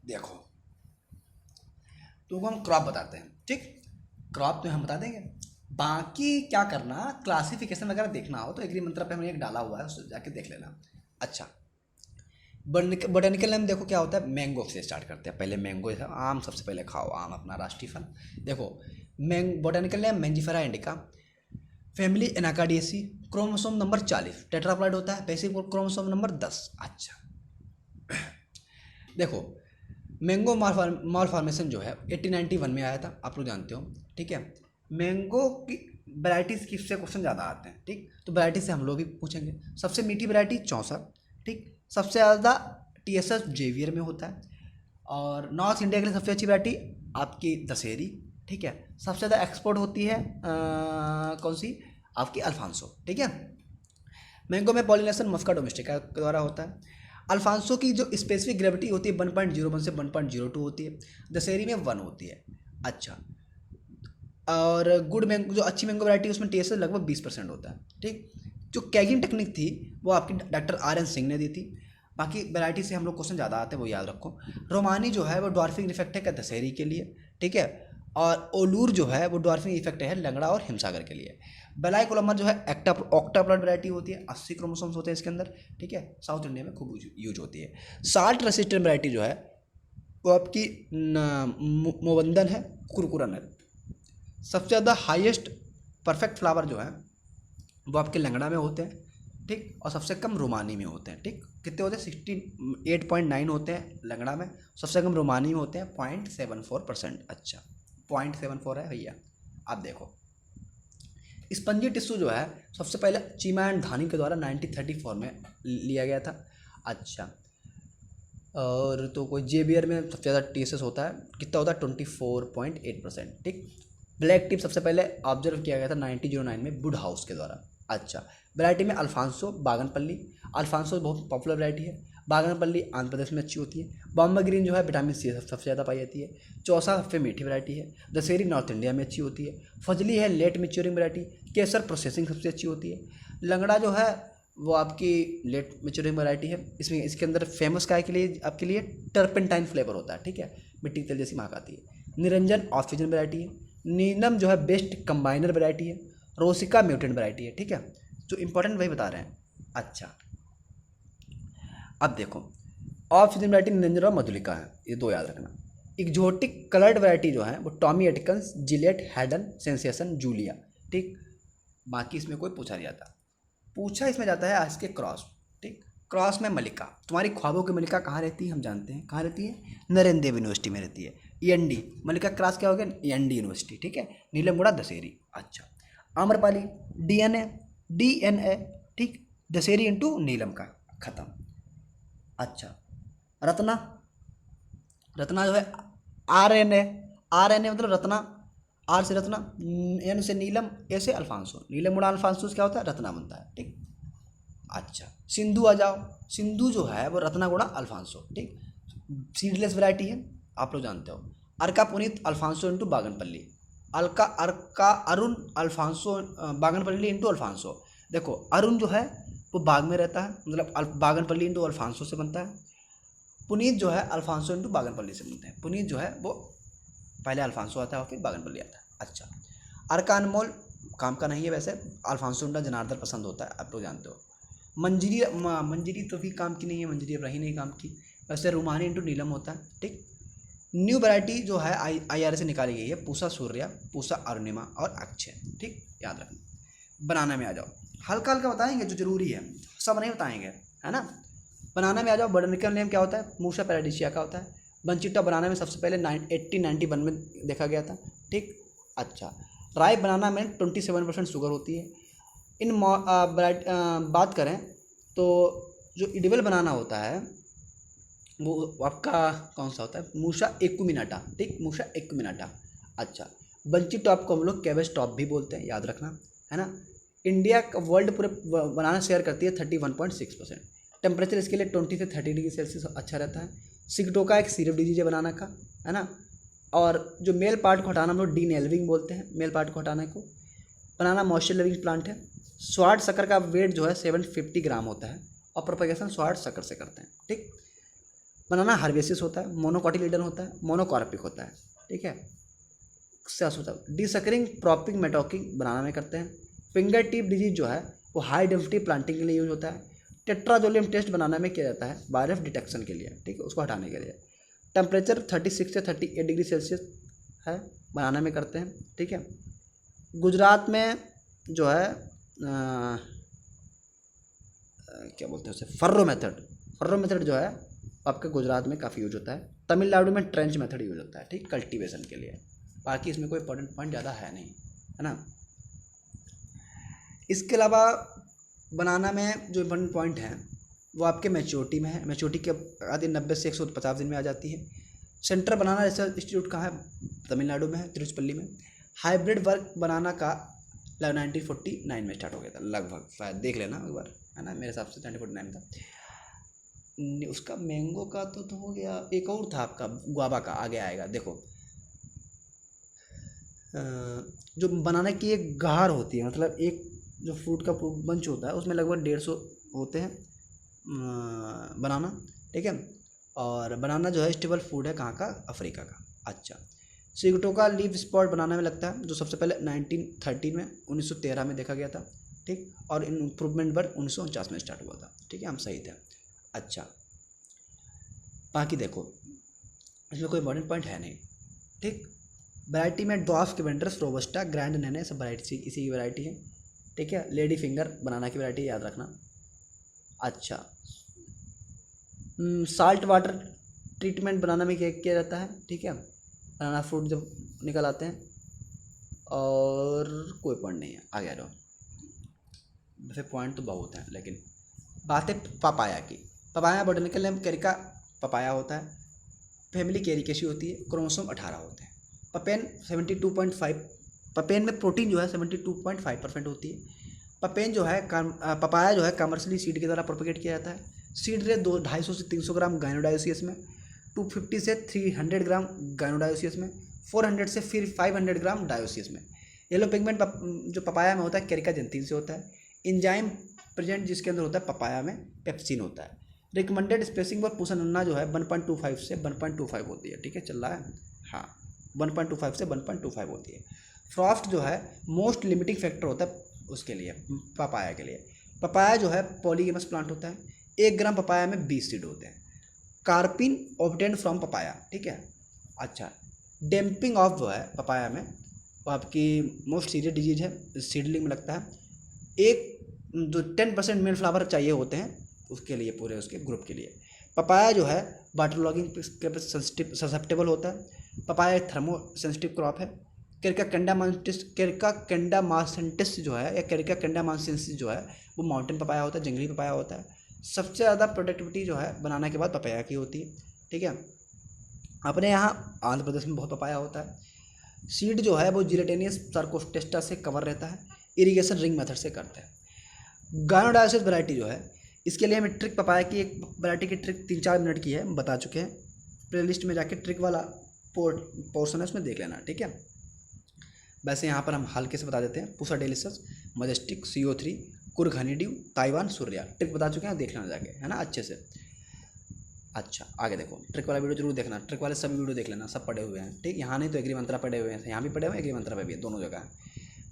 देखो, तुमको हम क्रॉप बताते हैं, ठीक। क्रॉप तो हम बता देंगे, बाकी क्या करना, क्लासिफिकेशन वगैरह देखना हो तो एग्री मंत्रा पे हमने एक डाला हुआ है, उससे जाके देख लेना। अच्छा, बोटेनिकल नेम देखो क्या होता है। मैंगो से स्टार्ट करते हैं, पहले मैंगो है, आम सबसे पहले खाओ, आम अपना राष्ट्रीय फल। देखो, botanical name Mangifera indica. Family Anacardiaceae. Chromosome number 40, tetraploid होता है। Basic chromosome number 10। अच्छा, देखो, मैंगो मालफॉर्मेशन जो है 1891 में आया था, आप लोग जानते हो, ठीक है। मैंगो की वैराइटीज़ किससे क्वेश्चन ज़्यादा आते हैं, ठीक। तो वैराइटी से हम लोग भी पूछेंगे। सबसे मीठी वैराइटी 64, ठीक। सबसे ज़्यादा टीएसएस जेवियर में होता है। और नॉर्थ इंडिया के लिए सबसे अच्छी वैराइटी आपकी दशहरी, ठीक है। सबसे ज़्यादा एक्सपोर्ट होती है कौन सी, आपकी अल्फांसो, ठीक है। मैंगो में पॉलिनेशन मस्का डोमेस्टिका के द्वारा होता है। अल्फांसो की जो स्पेसिफिक ग्रेविटी होती है 1.01 से 1.02 होती है। दशहरी में 1 होती है। अच्छा, और गुड मैंगो जो अच्छी मैंगो वैरायटी उसमें टीएसएस लगभग 20% होता है, ठीक। जो कैगिंग टेक्निक थी वो आपकी डॉक्टर आर.एन. सिंह ने दी थी। बाकी वैरायटी से हम लोग क्वेश्चन ज़्यादा आते हैं, वो याद रखो। रोमानी जो है वो डॉर्फिंग इफेक्ट है क्या दशहरी के लिए, ठीक है। और ओलूर जो है वो डॉर्फिन इफेक्ट है लंगड़ा और हिमसागर के लिए। बेलाई कोलमर जो है ऑक्टाप्लॉइड वैरायटी होती है, 80 क्रोमोसोम्स होते हैं इसके अंदर, ठीक है, साउथ इंडिया में खूब यूज होती है। साल्ट रेसिस्टेंट वैरायटी जो है वो आपकी मोवंदन है, कुरकुरन है। सबसे ज़्यादा हाईएस्ट परफेक्ट फ्लावर जो है वो आपके लंगड़ा में होते हैं, ठीक, और सबसे कम रोमानी में होते हैं, ठीक। कितने होते हैं? 68.9 होते हैं लंगड़ा में, सबसे कम रोमानी में होते हैं 0.74%। अच्छा, 0.74 है भैया। आप देखो स्पंजी टिश्यू जो है सबसे पहले चीमा एंड धानी के द्वारा 1934 में लिया गया था। अच्छा, और तो कोई जेबियर में सबसे ज़्यादा टीएसएस होता है, कितना होता है? 24.8%, ठीक। ब्लैक टिप सबसे पहले ऑब्जर्व किया गया था 1909 में वुड हाउस के द्वारा। अच्छा, वैरायटी में अल्फांसो, बागनपल्ली। अल्फांसो बहुत पॉपुलर वैरायटी है। बागनपल्ली आंध्र प्रदेश में अच्छी होती है। बॉम्बे ग्रीन जो है विटामिन सी सबसे ज़्यादा पाई जाती है। चौसा सबसे मीठी वैरायटी है। दशहरी नॉर्थ इंडिया में अच्छी होती है। फजली है लेट मेच्योरिंग वैरायटी। केसर प्रोसेसिंग सबसे अच्छी होती है। लंगड़ा जो है वो आपकी लेट मेच्योरिंग वैरायटी है। इसमें इसके अंदर फेमस काय के लिए आपके लिए टर्पेंटाइन फ्लेवर होता है, ठीक है, मिट्टी के तेल जैसी महक आती है। निरंजन ऑक्सीजन वैरायटी है। नीलम जो है बेस्ट कंबाइनर वैरायटी है। रोसिका म्यूटेंट वैरायटी है, ठीक है, जो इंपॉर्टेंट वही बता रहे हैं। अच्छा, अब देखो ऑक्सीजन वैरायटी निरंजन और मधुलिका है, ये दो याद रखना। एक्जोटिक कलर्ड वैरायटी जो है वो टॉमी एटकन्स, जिलेट, हैडन, सेंसेशन, जूलिया, ठीक। बाकी इसमें कोई पूछा नहीं जाता। पूछा इसमें जाता है आज के क्रॉस, ठीक। क्रॉस में मलिका, तुम्हारी ख्वाबों की मलिका कहाँ रहती है? हम जानते हैं कहाँ रहती है, नरेंद्र देव यूनिवर्सिटी में रहती है। ईएनडी मलिका क्रॉस क्या हो गया? ईएनडी यूनिवर्सिटी, ठीक है। नीलमगुड़ा दशहरी। अच्छा, आम्रपाली डीएनए, डीएनए, ठीक, दशहरी इंटू नीलम का, खत्म। अच्छा, रत्ना, रत्ना जो है आरएनए, आरएनए मतलब रत्ना, आर से रत्ना, एन से नीलम, ए से अल्फांसो, नीलम गुणा अल्फांसो से क्या होता है? रत्ना बनता है, ठीक। अच्छा, सिंधु आ जाओ। सिंधु जो है वो रत्ना गुणा अल्फांसो, ठीक, सीडलेस वैरायटी है, आप लोग जानते हो। अर्का पुनीत अल्फांसो इंटू बागनपल्ली। अलका अर्का अरुण अल्फांसो बागनपल्ली इंटू अल्फांसो। देखो अरुण जो है वो बाग में रहता है, मतलब बागनपल्ली इंटू अल्फांसो से बनता है। पुनीत जो है अल्फांसो इंटू बागनपल्ली से बनते हैं। पुनीत जो है वो पहले अल्फांसो आता है और फिर बागनपल्ली आता है। अच्छा, अर्का अनमोल काम का नहीं है वैसे, अल्फांसो इंटू जनार्दन पसंद होता है, आप लोग जानते हो। मंजरी मंजरी तो भी काम की नहीं है, मंजरी अब रही नहीं काम की, वैसे रूमानी इंटू नीलम होता है, ठीक। न्यू वैरायटी जो है IR से निकाली गई है, पूसा सूर्या, पूसा अरुणिमा और अक्षय, ठीक, याद रखना। बनाना में आ जाओ, हल्का हल्का बताएंगे जो जरूरी है, सब नहीं बताएंगे, है ना। बनाना में आ जाओ, बोटैनिकल नेम क्या होता है? मूसा पैराडिसिया का होता है। बंचिटा बनाना में सबसे पहले 1891 में देखा गया था, ठीक। अच्छा, राय बनाना में 27% शुगर होती है। बात करें तो जो इडिबल बनाना होता है वो आपका कौन सा होता है? मूसा एक्विमिनाटा, ठीक, मूसा एक्विमिनाटा। अच्छा, बंची टॉप को हम लोग कैबेज टॉप भी बोलते हैं, याद रखना, है ना। इंडिया का वर्ल्ड पूरे बनाना शेयर करती है 31.6%। टेम्परेचर इसके लिए 20 से 30 डिग्री सेल्सियस अच्छा रहता है। सिगटोका एक सीरप डिजीज है बनाना का, है ना। और जो मेल पार्ट को हटाना हम लोग डीनेल्विंग बोलते हैं, मेल पार्ट को हटाने को। बनाना मॉइस्चर लिविंग प्लांट है। स्वाट शक्कर का वेट जो है 750 ग्राम होता है और प्रोपेगेशन स्वाट शक्कर से करते हैं, ठीक। बनाना हार्वेसिस होता है, मोनोकॉटिलीडन होता है, मोनोकॉर्पिक होता है, ठीक है। सक्सेस होता है डिसकरिंग प्रॉपिंग मेटोकिंग बनाना में करते हैं। फिंगर टिप डिजीज जो है वो हाई डेंसिटी प्लांटिंग के लिए यूज होता है। टेट्राजोलियम टेस्ट बनाना में किया जाता है वायरस डिटेक्शन के लिए, ठीक है, उसको हटाने के लिए। टेम्परेचर 36 से 38 डिग्री सेल्सियस है, बनाना में करते हैं, ठीक है। गुजरात में जो है क्या बोलते हैं उसे, फर्रो मेथड जो है आपके गुजरात में काफ़ी यूज होता है। तमिलनाडु में ट्रेंच मेथड यूज होता है, ठीक, कल्टीवेशन के लिए। बाकी इसमें कोई इंपॉर्टेंट पॉइंट ज़्यादा है नहीं, है ना। इसके अलावा बनाना में जो इम्पोर्टेंट पॉइंट हैं वो आपके मैच्योरिटी में है। मैच्योरिटी के आदि 90 से 150 दिन में आ जाती है। सेंटर बनाना रिसर्च इंस्टीट्यूट कहाँ है? तमिलनाडु में है, तिरुचिपल्ली में। हाइब्रिड वर्क बनाना का 1949 में स्टार्ट हो गया था लगभग, शायद देख लेना एक बार, है ना, मेरे हिसाब से 1949 था। उसका मैंगो का तो हो गया, एक और था आपका गुआवा का, आगे आएगा देखो। जो बनाना की एक गार होती है, मतलब एक जो फ्रूट का बंच होता है उसमें लगभग 150 होते हैं बनाना, ठीक है। और बनाना जो है स्टेबल फूड है कहाँ का? अफ्रीका का। अच्छा, सिगटोका लीफ स्पॉट बनाने में लगता है, जो सबसे पहले 1913 में 1913 में देखा गया था, ठीक। और इम्प्रूवमेंट वर्क 1949 में स्टार्ट हुआ था, ठीक है, हम सही थे। अच्छा, बाकी देखो इसमें कोई इंपॉर्टेंट पॉइंट है नहीं, ठीक। वैरायटी में ड्वार्फ के वेंडर्स, रोबस्टा, ग्रैंड नैने सब वैरायटी इसी की वैरायटी है, ठीक है। लेडी फिंगर बनाना की वैरायटी याद रखना। अच्छा, साल्ट वाटर ट्रीटमेंट बनाना में क्या किया जाता है, ठीक है, बनाना फ्रूट जब निकल आते हैं। और कोई पॉइंट नहीं है, आगे आ जाओ। वैसे पॉइंट तो बहुत हैं, लेकिन बात है पपाया की। Papaya botanical name Carica papaya होता है, फैमिली कैरिकेसी होती है, क्रोमोसोम 18 होते हैं। पपेन 72.5, पपेन में प्रोटीन जो है 72.5% होती है। पपेन जो है पपाया जो है कमर्शियली सीड के द्वारा प्रोपेगेट किया जाता है। सीड रेट 250 से 300 ग्राम गाइनोडायोसियस में, 250 से 300 ग्राम गाइनोडायोसियस में, 400 से फिर 500 ग्राम डायोसियस में। येलो पिगमेंट जो पपाया में होता है कैरिका जेंथिन से होता है। इंजाइम प्रेजेंट जिसके अंदर होता है पपाया में पेप्सिन होता है। रिकमेंडेड स्पेसिंग फॉर पुसनन्ना जो है 1.25 से 1.25 होती है, ठीक है, चल रहा है, हाँ 1.25 से 1.25 होती है। फ्रॉस्ट जो है मोस्ट लिमिटिंग फैक्टर होता है उसके लिए, पपाया के लिए। पपाया जो है पॉलीगेमस प्लांट होता है, 1 ग्राम पपाया में 20 सीड होते हैं। कार्पिन ऑब्टेन्ड फ्रॉम पपाया, ठीक है। अच्छा, डैम्पिंग ऑफ जो है पपाया में वो आपकी मोस्ट सीरियस डिजीज है, सीडलिंग में लगता है। एक जो 10% मेल फ्लावर चाहिए होते हैं उसके लिए, पूरे उसके ग्रुप के लिए। पपाया जो है वाटर लॉगिंग के सेंसिटिव ससेप्टेबल होता है। पपाया एक थर्मो सेंसिटिव क्रॉप है। कैरिका कैंडामासेंटिस जो है या कैरिका कैंडामासेंसिस जो है वो माउंटेन पपाया होता है, जंगली पपाया होता है। सबसे ज़्यादा प्रोडक्टिविटी जो है बनाने के बाद पपाया की होती है, ठीक है। अपने यहाँ आंध्र प्रदेश में बहुत पपाया होता है। सीड जो है वो जिलेटेनियस सर्कोस्टेस्टा से कवर रहता है, इरिगेशन रिंग मेथड से करते हैं। गायनोडायोसिस वैरायटी जो है इसके लिए हमें ट्रिक पपाया की एक वैरायटी की ट्रिक 3-4 मिनट की है, हम बता चुके हैं। प्लेलिस्ट में जाके ट्रिक वाला पोर्शन है उसमें देख लेना, ठीक है। वैसे यहाँ पर हम हल्के से बता देते हैं। Pusa Delicious, Majestic, CO3, Coorg Honeydew, Taiwan, Surya, trick बता चुके हैं, देख लेना जाके, है ना, अच्छे से। अच्छा, आगे देखो, ट्रिक वाला वीडियो जरूर देखना, ट्रिक वाले सभी वीडियो देख लेना, सब पढ़े हुए हैं, ठीक। यहाँ नहीं तो एग्री मंत्रा पढ़े हुए हैं, यहाँ भी पढ़े हुए हैं, एग्री मंत्रा पे भी है, दोनों जगह है।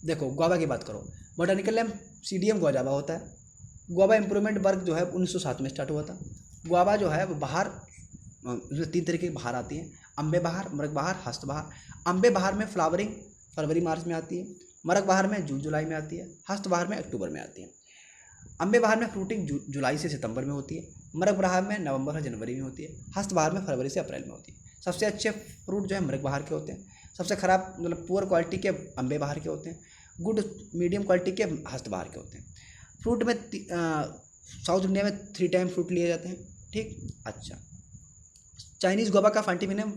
देखो गुआवा की बात करो, बोटानिकल नेम CDM गुआजावा होता है। गुआवा इंप्रूवमेंट वर्क जो है 1907 में स्टार्ट हुआ था। गुआवा जो है वो बाहर, उसमें 3 तरीके की बाहर आती हैं, अम्बे बहार, मरक बहार, हस्त बहार। अम्बे बहार में फ्लावरिंग फरवरी मार्च में आती है, मरक बहार में जून जुलाई में आती है, हस्त बहार में अक्टूबर में आती है। अम्बे बहार में फ्रूटिंग जुलाई से सितंबर में होती है, मरक बहार में नवंबर से जनवरी में होती है, हस्त बहार में फरवरी से अप्रैल में होती है। सबसे अच्छे फ्रूट जो है मरक बहार के होते हैं, सबसे ख़राब मतलब पुअर क्वालिटी के अम्बे बहार के होते हैं, गुड मीडियम क्वालिटी के हस्त बहार के होते हैं। फ्रूट में साउथ इंडिया में 3 टाइम फ्रूट लिए जाते हैं, ठीक। अच्छा, चाइनीज़ गुआवा का फंटिमिनियम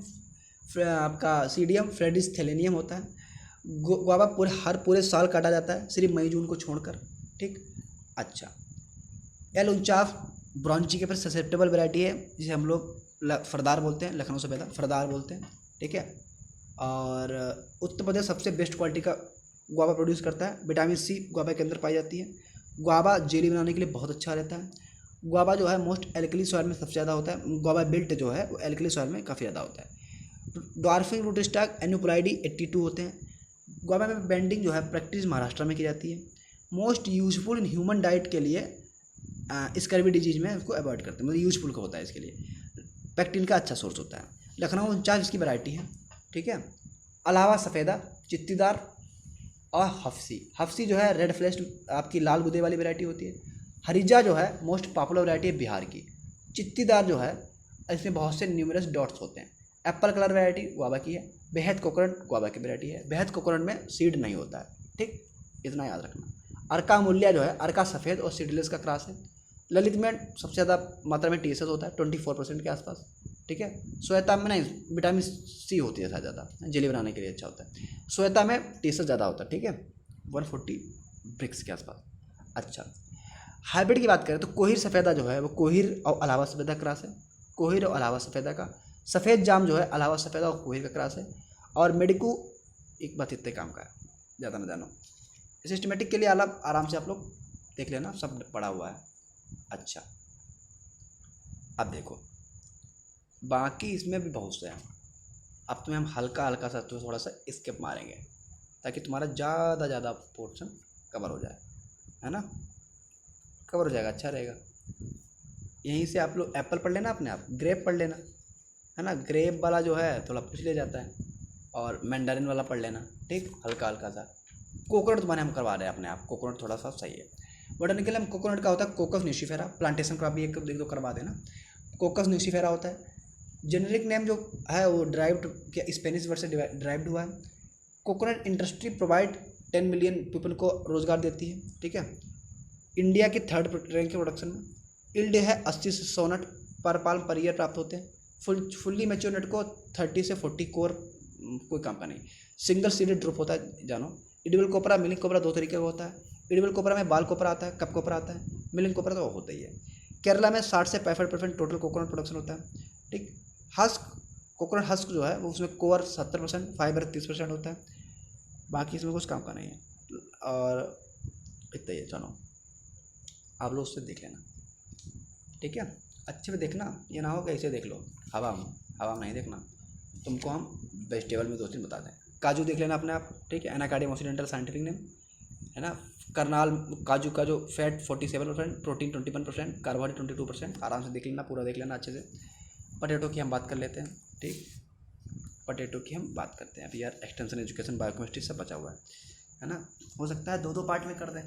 आपका CDM फ्रेडिस थेलेनियम होता है। गुआवा पूरे साल काटा जाता है, सिर्फ मई जून को छोड़कर, ठीक। अच्छा, एल उनचास ब्रॉन्ची के पर ससेप्टेबल वैरायटी है, जिसे हम लोग फरदार बोलते हैं, लखनऊ से पैदा फरदार बोलते हैं, ठीक है। और उत्तर प्रदेश सबसे बेस्ट क्वालिटी का गुआवा प्रोड्यूस करता है। विटामिन C गुआवा के अंदर पाई जाती है। गुआवा जेली बनाने के लिए बहुत अच्छा रहता है। गुआवा जो है मोस्ट एल्कली सॉइल में सबसे ज़्यादा होता है। गुआवा बिल्ट जो है वो एल्कली सॉइल में काफ़ी ज़्यादा होता है। डॉर्फिंग रूट स्टॉक एन्यूपुलाइडी 82 होते हैं। गुआवा में बेंडिंग जो है प्रैक्टिस महाराष्ट्र में की जाती है। Most useful in human diet के लिए स्कर्वी डिजीज में उसको अवॉइड करते हैं, मतलब यूजफुल का होता है इसके लिए, पेक्टिन का अच्छा सोर्स होता है। लखनऊ 49 इसकी वैरायटी है, ठीक है। अलावा सफ़ेदा, चित्तीदार और हफ्सी जो है रेड फ्लेश्ड आपकी लाल गुदे वाली वैरायटी होती है। हरिजा जो है मोस्ट पॉपुलर वैरायटी है बिहार की। चित्तीदार जो है इसमें बहुत से न्यूमरस डॉट्स होते हैं। एप्पल कलर वैरायटी गुआवा की है। बेहद कोकोनट गुआवा की वैरायटी है। बेहद कोकोनट में सीड नहीं होता है, ठीक, इतना याद रखना। अर्का मूल्या जो है अर्का सफ़ेद और सीडलेस का क्रॉस है। ललित में सबसे ज़्यादा मात्रा में TSS होता है 24% के आसपास, ठीक है। श्वेता में नहीं, विटामिन C होती है ज़्यादा, जेली बनाने के लिए अच्छा होता है। श्वेता में TSS ज़्यादा होता है, ठीक है, 140 ब्रिक्स के आसपास। अच्छा, हाइब्रिड की बात करें तो कोहिर सफ़ेदा जो है वो कोहिर और अलावा सफ़ेदा क्रॉस है। कोहिर और अलावा सफ़ेदा का। सफ़ेद जाम जो है अलावा सफ़ेदा और कोहिर का क्रॉस है। और मेडिको एक बात इतने काम का है, ज़्यादा ना जानो, सिस्टमेटिक के लिए अलग आराम से आप लोग देख लेना, सब पड़ा हुआ है। अच्छा, अब देखो बाकी इसमें भी बहुत से हैं, अब तुम्हें हम हल्का हल्का सा तुम्हें थोड़ा सा स्किप मारेंगे ताकि तुम्हारा ज़्यादा पोर्शन कवर हो जाए, है ना, कवर हो जाएगा, अच्छा रहेगा। यहीं से आप लोग एप्पल पढ़ लेना, अपने आप ग्रेप पढ़ लेना, है ना, ग्रेप वाला जो है थोड़ा पूछ लिया जाता है, और मैंडारिन वाला पढ़ लेना, ठीक, हल्का हल्का सा। कोकोनट तुम्हारे हम करवा रहे हैं अपने आप, कोकोनट थोड़ा सा सही है। बोटानिकल में कोकोनट का होता है कोकस न्यूसीफेरा, प्लांटेशन का भी एक दो करवा देना, कोकस न्यूसीफेरा होता है। जेनेरिक नेम जो है वो ड्राइव्ड क्या स्पेनिश वर्ड से ड्राइव्ड हुआ है। Coconut industry provide 10 million people को रोज़गार देती है, ठीक है। इंडिया की 3rd रैंक के प्रोडक्शन में। इल्ड है 80 से 100 नट पर पाल्म पर ईयर प्राप्त होते हैं। फुल्ली मैच्योर नट को 30 से 40 कोर, कोई काम का नहीं। सिंगल सीडेड ड्रॉप होता है जानो। एडिबल कोपरा मिलिंग कोपरा 2 तरीके का होता है। एडिबल कोपरा में बाल कोपरा आता है, कप कोपरा आता है, मिलिंग कोपरा तो होता ही है। केरला में 60 से 65% टोटल कोकोनट प्रोडक्शन होता है, ठीक। हस्क, कोकोनट हस्क जो है वो उसमें कोर 70%, फाइबर 30% होता है, बाकी इसमें कुछ काम का नहीं है। और इतना ही है, चलो आप लोग उससे देख लेना, ठीक है, अच्छे से देखना, ये ना हो कि ऐसे देख लो हवा में नहीं देखना। तुमको हम वेजिटेबल में 2-3 बता दें। काजू देख लेना अपने आप, ठीक है, एनाकार्डियम ऑक्सीडेंटल साइंटिफिक नेम, है ना। करनाल काजू का जो फैट 47%, प्रोटीन 21%, कार्बोहाइड्रेट 22%, आराम से देख लेना, पूरा देख लेना अच्छे से। पोटैटो की हम बात कर लेते हैं, ठीक, पोटैटो की हम बात करते हैं। अभी यार एक्सटेंशन एजुकेशन बायोकेमिस्ट्री सब बचा हुआ है ना। हो सकता है 2-2 पार्ट में कर दें,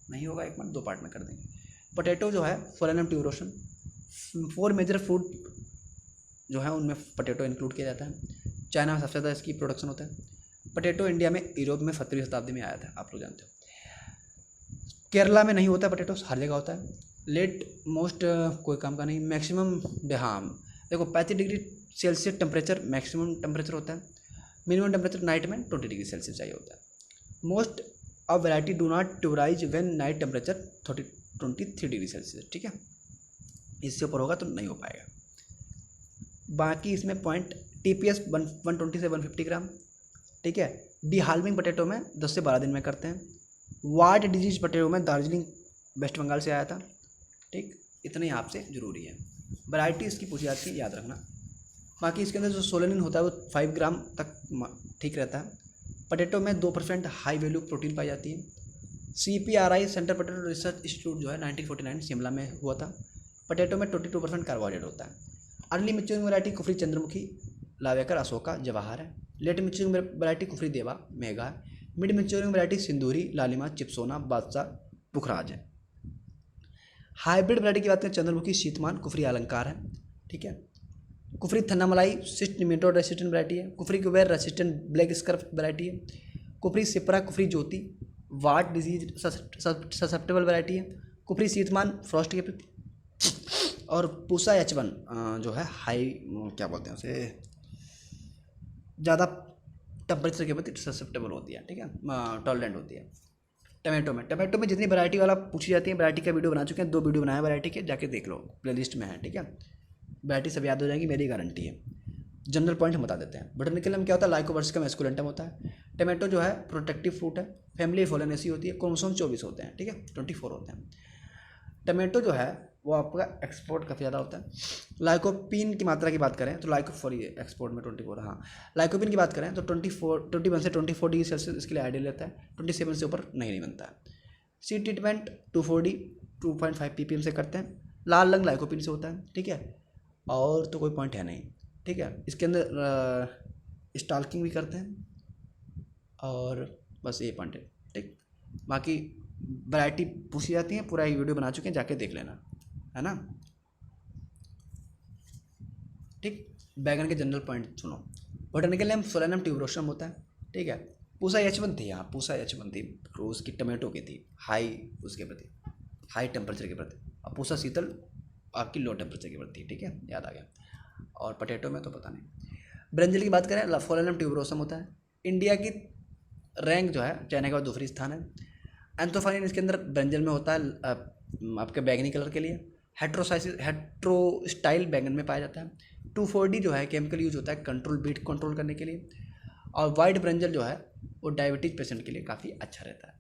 नहीं होगा एक बार 2 पार्ट में कर देंगे। पोटैटो जो है फोलेनम ट्यूबरोसन, 4 मेजर फ्रूट जो है उनमें पोटैटो इंक्लूड किया जाता है। चाइना में सबसे ज़्यादा इसकी प्रोडक्शन होता है। पोटैटो इंडिया में यूरोप में 17वीं शताब्दी में आया था, आप लोग जानते हो। केरला में नहीं होता पोटैटो, हर जगह होता है। लेट मोस्ट कोई काम का नहीं। मैक्सिमम हाँ देखो 35 degree Celsius temperature maximum temperature होता है। मिनिमम टेम्परेचर नाइट में 20 डिग्री सेल्सियस चाहिए होता है। Most of variety do not tuberise when night temperature 23 degree Celsius, ठीक है, इससे ऊपर होगा तो नहीं हो पाएगा। बाकी इसमें पॉइंट TPS 120 से 150 ग्राम, ठीक है। डिहाल्विंग पोटैटो में 10 से 12 दिन में करते हैं। वाट डिजीज पोटैटो में दार्जिलिंग वेस्ट बंगाल से आया था, ठीक, इतना ही आपसे ज़रूरी है। वैरायटी इसकी पूछी जाती है, याद रखना। बाकी इसके अंदर जो सोलेनिन होता है वो 5 ग्राम तक ठीक रहता है। पोटैटो में 2% हाई वैल्यू प्रोटीन पाई जाती है। CPRI centre potato research institute जो है 1949 शिमला में हुआ था। पोटैटो में 22% कार्बोहाइड्रेट होता है। Early maturing variety Kufri Chandramukhi, Lavkar, Ashoka, Jawahar है। लेट मैच्योरिंग वैरायटी कुफरी देवा, मेघा है। मिड मैच्योरिंग वैरायटी सिंदूरी, लालिमा, चिपसोना, बादशाह, पुखराज है। हाइब्रिड वैरायटी की बात करें चंद्रमुखी, शीतमान, कुफरी अलंकार है, ठीक है। Kufri Thannamalai cyst nematode resistant variety है। Kufri Kuber resistant black scurf variety है। Kufri Sipra, Kufri Jyoti wart disease susceptible variety है। कुफरी शीतमान फ्रॉस्ट के प्रति, और पूसा H1 जो है हाई क्या बोलते हैं उसे, ज़्यादा टेम्परेचर के प्रति ससेप्टेबल होती है, ठीक है, टॉलरेंट होती है। टमाटो में जितनी वैरायटी वाला पूछी जाती है, वैरायटी का वीडियो बना चुके हैं, 2 वीडियो बनाए वैरायटी के, जाके देख लो, प्लेलिस्ट में है, ठीक है। वैरायटी सब याद हो जाएगी, मेरी गारंटी है। जनरल पॉइंट हम बता देते हैं। बोटैनिकल में क्या होता है, लाइकोवर्सिकम एस्कुलेंटम होता है। टमाटो जो है प्रोटेक्टिव फ्रूट है। फैमिली फोलेनेसी होती है। क्रोमोसोम 24 होते हैं, ठीक है, 24 होते हैं। टमाटो जो है वो आपका एक्सपोर्ट काफ़ी ज़्यादा होता है। लाइकोपिन की मात्रा की बात करें तो एक्सपोर्ट में 24, हाँ, लाइकोपिन की बात करें तो 21 से 24 डिग्री सेल्सियस इसके लिए आइडियल रहता है। 27 से ऊपर नहीं बनता है। सीड ट्रीटमेंट 2,4-D 2.5 ppm से करते हैं। लाल रंग लाइकोपिन से होता है, ठीक है, और तो कोई पॉइंट है नहीं, ठीक है। इसके अंदर स्टाल्किंग भी करते हैं, और बस ये पॉइंट है, ठीक। बाकी वैरायटी पूछी जाती है, पूरा वीडियो बना चुके हैं, जाके देख लेना, है ना, ठीक। बैगन के जनरल पॉइंट सुनो। बोटैनिकल नेम सोलेनम ट्यूबरोसम होता है, ठीक है। पूसा H1 थी, हाँ, पूसा H1 थी, रोज़ की टमाटो की थी, हाई उसके प्रति, हाई टेम्परेचर के प्रति। अब पूसा शीतल आपकी लो टेम्परेचर के प्रति, ठीक है, याद आ गया। और पोटैटो में तो पता नहीं। ब्रिंजल की बात करें, फोलेनम ट्यूबरोसम होता है। इंडिया की रैंक जो है चाइना के बाद दूसरी स्थान है। एंथोफानिन इसके अंदर ब्रिंजल में होता है, आपके बैगनी कलर के लिए। हेट्रोस्टाइल बैगन में पाया जाता है। 2,4-D जो है केमिकल यूज होता है कंट्रोल बीट कंट्रोल करने के लिए। और वाइट ब्रिंजल जो है वो डायबिटीज पेशेंट के लिए काफ़ी अच्छा रहता है।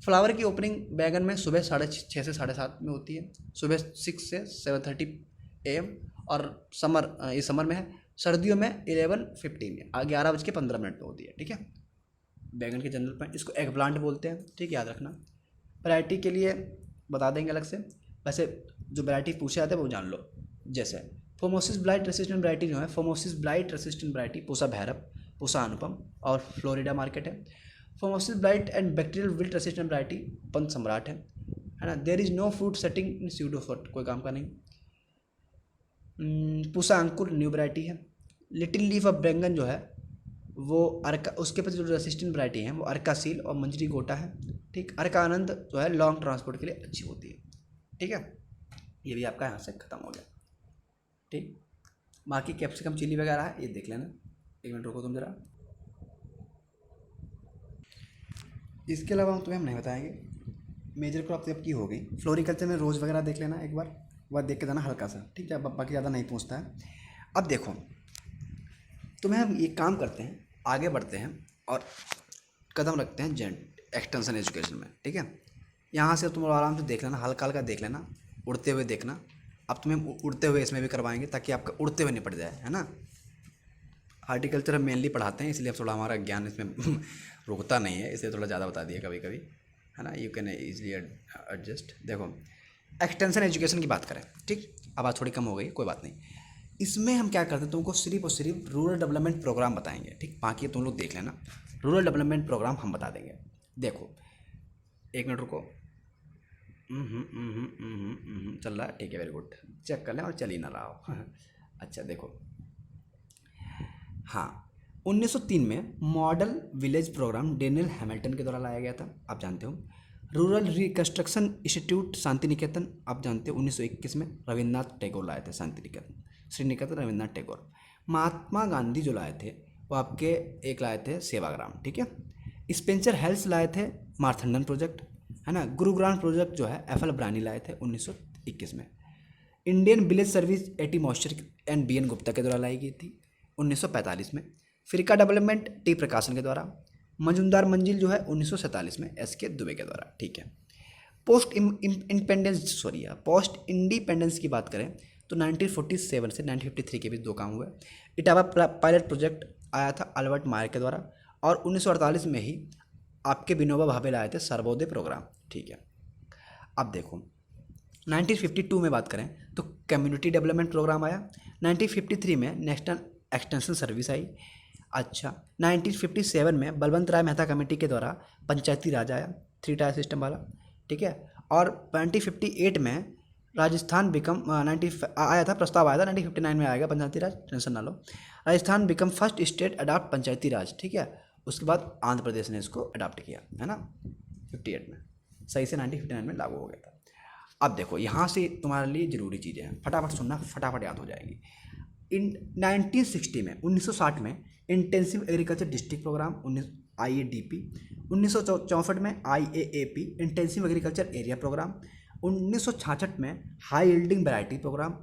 फ्लावर की ओपनिंग बैगन में सुबह 6:30 से 7:30 में होती है, सुबह 6 से 7:30 AM, और समर ये समर में है, सर्दियों में 11:15 11:15 पे होती है, ठीक है। बैगन के जनरल पॉइंट, इसको एग प्लांट बोलते हैं, ठीक है, याद रखना। वैरायटी के लिए बता देंगे अलग से, वैसे जो वैरायटी पूछे जाते हैं वो जान लो। जैसे फोमोसिस ब्लाइट रेसिस्टेंट वैरायटी जो है, phomopsis blight resistant variety Pusa Bhairav, Pusa Anupam और फ्लोरिडा मार्केट है। Phomopsis blight and bacterial wilt resistant variety Pant Samrat है ना। There is no fruit setting in pseudostyle, कोई काम का नहीं। पूसा अंकुर न्यू वैरायटी है। लिटिल लीफ ऑफ बैंगन जो है वो अर्का, उसके पास जो रेसिस्टेंट वैरायटी है वो अर्कासील और मंजरी गोटा है, ठीक। अर्का आनंद जो है लॉन्ग ट्रांसपोर्ट के लिए अच्छी होती है, ठीक है। ये भी आपका यहाँ से ख़त्म हो गया, ठीक। बाकी कैप्सिकम चिली वगैरह है, ये देख लेना। एक मिनट रुको तुम जरा। इसके अलावा हम तुम्हें नहीं बताएंगे। मेजर क्रॉप तो आपकी हो गई। फ्लोरिकल्चर में रोज़ वगैरह देख लेना, एक बार वह देख के जाना हल्का सा, ठीक है, बाकी ज़्यादा नहीं पूछता है। अब देखो तुम्हें हम ये काम करते हैं, आगे बढ़ते हैं और कदम रखते हैं जेंट एक्सटेंशन एजुकेशन में, ठीक है। यहाँ से तुम आराम से देख लेना, हल्का हल्का देख लेना, उड़ते हुए देखना। अब तुम्हें उड़ते हुए इसमें भी करवाएंगे ताकि आपका उड़ते हुए निपट जाए, है ना। हार्टिकल्चर हम मेनली पढ़ाते हैं, इसलिए अब थोड़ा हमारा ज्ञान इसमें रुकता नहीं है, इसलिए थोड़ा ज़्यादा बता दिया कभी कभी, है ना। You can easily adjust. देखो एक्सटेंशन एजुकेशन की बात करें, ठीक, आवाज़ थोड़ी कम हो गई, कोई बात नहीं। इसमें हम क्या करते हैं, तुमको सिर्फ और सिर्फ रूरल डेवलपमेंट प्रोग्राम बताएंगे, ठीक। बाकी तुम लोग देख लेना, रूरल डेवलपमेंट प्रोग्राम हम बता देंगे। देखो एक मिनट रुको। चल रहा है, ठीक है, वेरी गुड। चेक कर लें और चल ही ना रहा हो। अच्छा देखो, हाँ 1903 में model village programme Daniel Hamilton के द्वारा लाया गया था, आप जानते हो। Rural reconstruction institute Shanti Niketan, आप जानते हो 1921 में रविन्द्रनाथ टैगोर लाए थे शांति निकेतन, श्री निकेतन रविन्द्रनाथ टैगोर। महात्मा गांधी जो लाए थे वो आपके एक लाए थे सेवाग्राम, ठीक है। स्पेंसर हेल्स लाए थे मार्थंडन प्रोजेक्ट, है ना। गुरुग्राम प्रोजेक्ट जो है एफएल ब्रानी लाए थे 1921 में। Indian village service A T Mosher and B N Gupta के द्वारा लाई गई थी 1945 में। फिरका डेवलपमेंट टी प्रकाशन के द्वारा। मजूमदार मंजिल जो है 1947 में एस के दुबे के द्वारा, ठीक है। पोस्ट इंडिपेंडेंस की बात करें तो 1947 से 1953 के बीच 2 काम हुए। इटावा पायलट प्रोजेक्ट आया था अल्बर्ट मायर के द्वारा, और 1948 में ही आपके विनोबा भावे लाए थे सर्वोदय प्रोग्राम, ठीक है। अब देखो 1952 में बात करें तो कम्युनिटी डेवलपमेंट प्रोग्राम आया। 1953 में नेशनल एक्सटेंशन सर्विस आई। अच्छा 1957 में बलवंत राय मेहता कमेटी के द्वारा पंचायती राज आया, 3 टायर सिस्टम वाला, ठीक है। और 1958 में राजस्थान बिकम आया था, प्रस्ताव आया था 1959 में आएगा पंचायती राज, टेंशन ना लो। Rajasthan become first state adopt Panchayati Raj, ठीक है। उसके बाद आंध्र प्रदेश ने इसको अडॉप्ट किया, है ना, 58 में, सही से 1959 में लागू हो गया था। अब देखो यहाँ से तुम्हारे लिए ज़रूरी चीज़ें हैं, फटाफट सुनना, फटाफट याद हो जाएगी। इन 1960 में 1960 में intensive agriculture district programme IADP। 1964 में IAAP intensive agriculture area programme. 1966 में हाई यील्डिंग वैरायटी प्रोग्राम।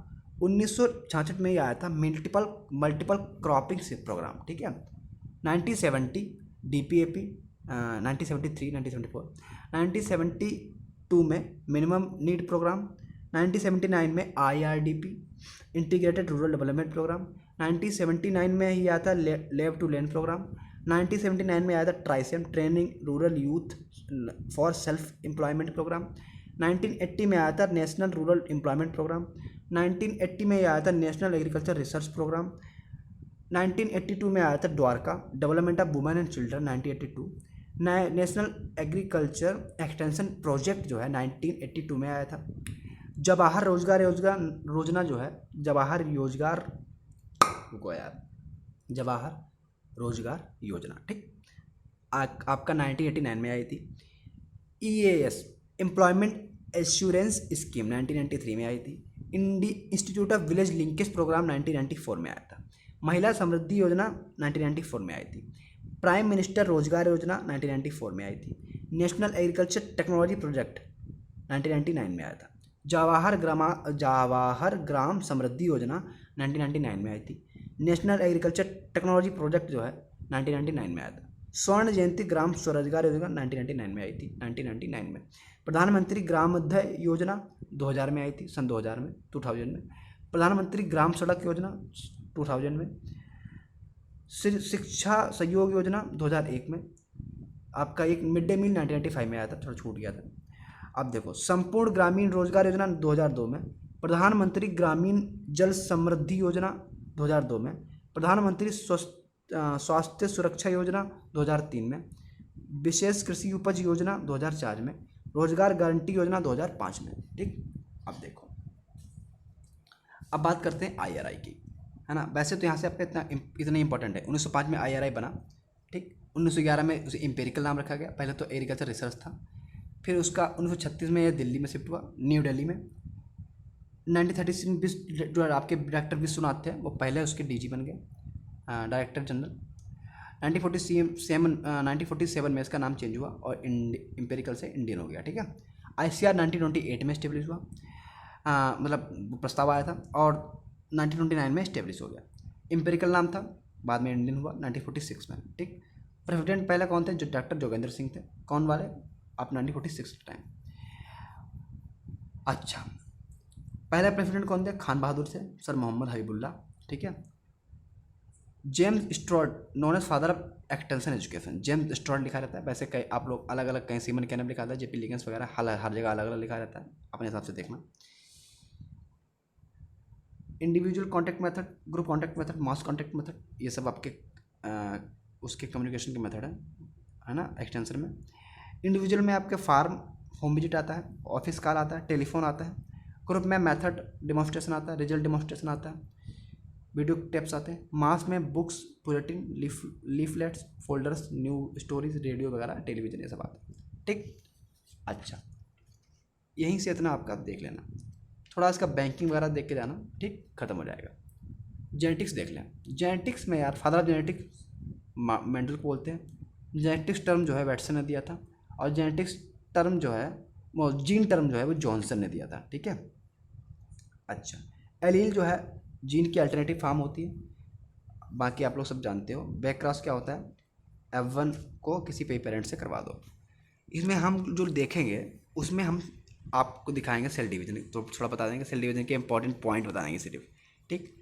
1966 में ये आया था मल्टीपल क्रॉपिंग प्रोग्राम, ठीक है। 1970 DPAP, 1973 1974। 1972 में मिनिमम नीड प्रोग्राम। 1979 में IRDP integrated rural development programme. 1979 में ही आया था लेव टू लैंड प्रोग्राम। 1979 में आया था TRYSEM training rural youth for self employment programme. 1980 में आया था नेशनल रूरल एम्प्लॉयमेंट प्रोग्राम। 1980 में आया था नेशनल एग्रीकल्चर रिसर्च प्रोग्राम। 1982 में आया था Dwarka development of women and children 1982। National agriculture extension project जो है 1982 में आया था। जवाहर रोजगार योजना जो है जवाहर रोजगार योजना, ठीक, आपका 1989 में आई थी। EAS एम्प्लॉयमेंट एश्योरेंस स्कीम 1993 में आई थी। Institute of village linkage programme 1994 में आया था। महिला समृद्धि योजना 1994 में आई थी। प्राइम मिनिस्टर रोजगार योजना 1994 में आई थी। नेशनल एग्रीकल्चर टेक्नोलॉजी प्रोजेक्ट 1999 में आया था। जवाहर ग्राम समृद्धि योजना 1999 में आई थी। नेशनल एग्रीकल्चर टेक्नोलॉजी प्रोजेक्ट जो है 1999 में आया था। स्वर्ण जयंती ग्राम स्वरोजगार योजना 1999 में आई थी, 1999 में। प्रधानमंत्री ग्रामोदय योजना 2000 में आई थी, सन 2000 में 2000 में। प्रधानमंत्री ग्राम सड़क योजना 2000 में। शिक्षा सहयोग योजना 2001 में। आपका एक मिड डे मील 1995 में आया था, थोड़ा छूट गया था। अब देखो संपूर्ण ग्रामीण रोजगार योजना 2002 में। प्रधानमंत्री ग्रामीण जल समृद्धि योजना 2002 में। प्रधानमंत्री स्वास्थ्य सुरक्षा योजना 2003 में। विशेष कृषि उपज योजना 2004 में। रोजगार गारंटी योजना 2005 में। ठीक, अब देखो, अब बात करते हैं IRI की, है ना। वैसे तो यहाँ से आपका इतना इंपॉर्टेंट है। 1905 में IRI बना, ठीक। 1911 में उसे एम्पेरिकल नाम रखा गया, पहले तो एग्रीकल्चर रिसर्च था। फिर उसका 1936 में दिल्ली में शिफ्ट हुआ, न्यू दिल्ली में। 1936 में जो आपके डॉक्टर विश्वनाथ थे वो पहले उसके DG बन गए, डायरेक्टर जनरल। 1947 में इसका नाम चेंज हुआ और एम्पेरिकल से इंडियन हो गया, ठीक है। ICR 1928 में इस्टेब्लिश हुआ, मतलब प्रस्ताव आया था, और 1929 में इस्टेब्लिश हो गया। एम्पेरिकल नाम था, बाद में इंडियन हुआ 1946 में, ठीक। प्रेसिडेंट पहले कौन थे? जो डॉक्टर जोगेंद्र सिंह थे। कौन वाले? आप 1946 के टाइम। अच्छा, पहले प्रेसिडेंट कौन थे? खान बहादुर थे, सर मोहम्मद हबीबुल्ला, ठीक है। James Strode known as father of extension education, James Strode लिखा रहता है। वैसे कई आप लोग अलग अलग, कहीं सीमन कैनप लिखा रहता है, JP लिगेंस वगैरह, हर जगह अलग अलग लिखा रहता है, अपने हिसाब से देखना। Individual contact method, group contact method, mass contact method, ये सब आपके उसके कम्युनिकेशन के मेथड है ना एक्सटेंशन में। इंडिविजुअल में आपके फार्म होम विजिट आता है, ऑफिस कॉल आता है, टेलीफोन आता है। ग्रुप में मेथड डेमोन्स्ट्रेशन आता है, रिजल्ट डेमोन्स्ट्रेशन आता है, वीडियो टेप्स आते हैं। मास में books, bulletin, leaflets, folders, new stories, radio वगैरह, टेलीविजन, ये सब आता है, ठीक। अच्छा, यहीं से इतना आपका देख लेना, थोड़ा इसका बैंकिंग वगैरह देख के जाना, ठीक, खत्म हो जाएगा। जेनेटिक्स देख लें। जेनेटिक्स में यार फादर ऑफ जेनेटिक्स मेंडल को बोलते हैं। जेनेटिक्स टर्म जो है वैटसन ने दिया था, और जेनेटिक्स टर्म जो है वो जीन टर्म जो है वो जॉनसन ने दिया था, ठीक है। अच्छा, एलील जो है जीन की अल्टरनेटिव फॉर्म होती है, बाकी आप लोग सब जानते हो। बैक क्रॉस क्या होता है? F1 को किसी पे पेरेंट से करवा दो। इसमें हम जो देखेंगे उसमें हम आपको दिखाएंगे सेल डिवीजन, तो थोड़ा बता देंगे सेल डिवीजन के इंपॉर्टेंट पॉइंट बता देंगे सिर्फ, ठीक,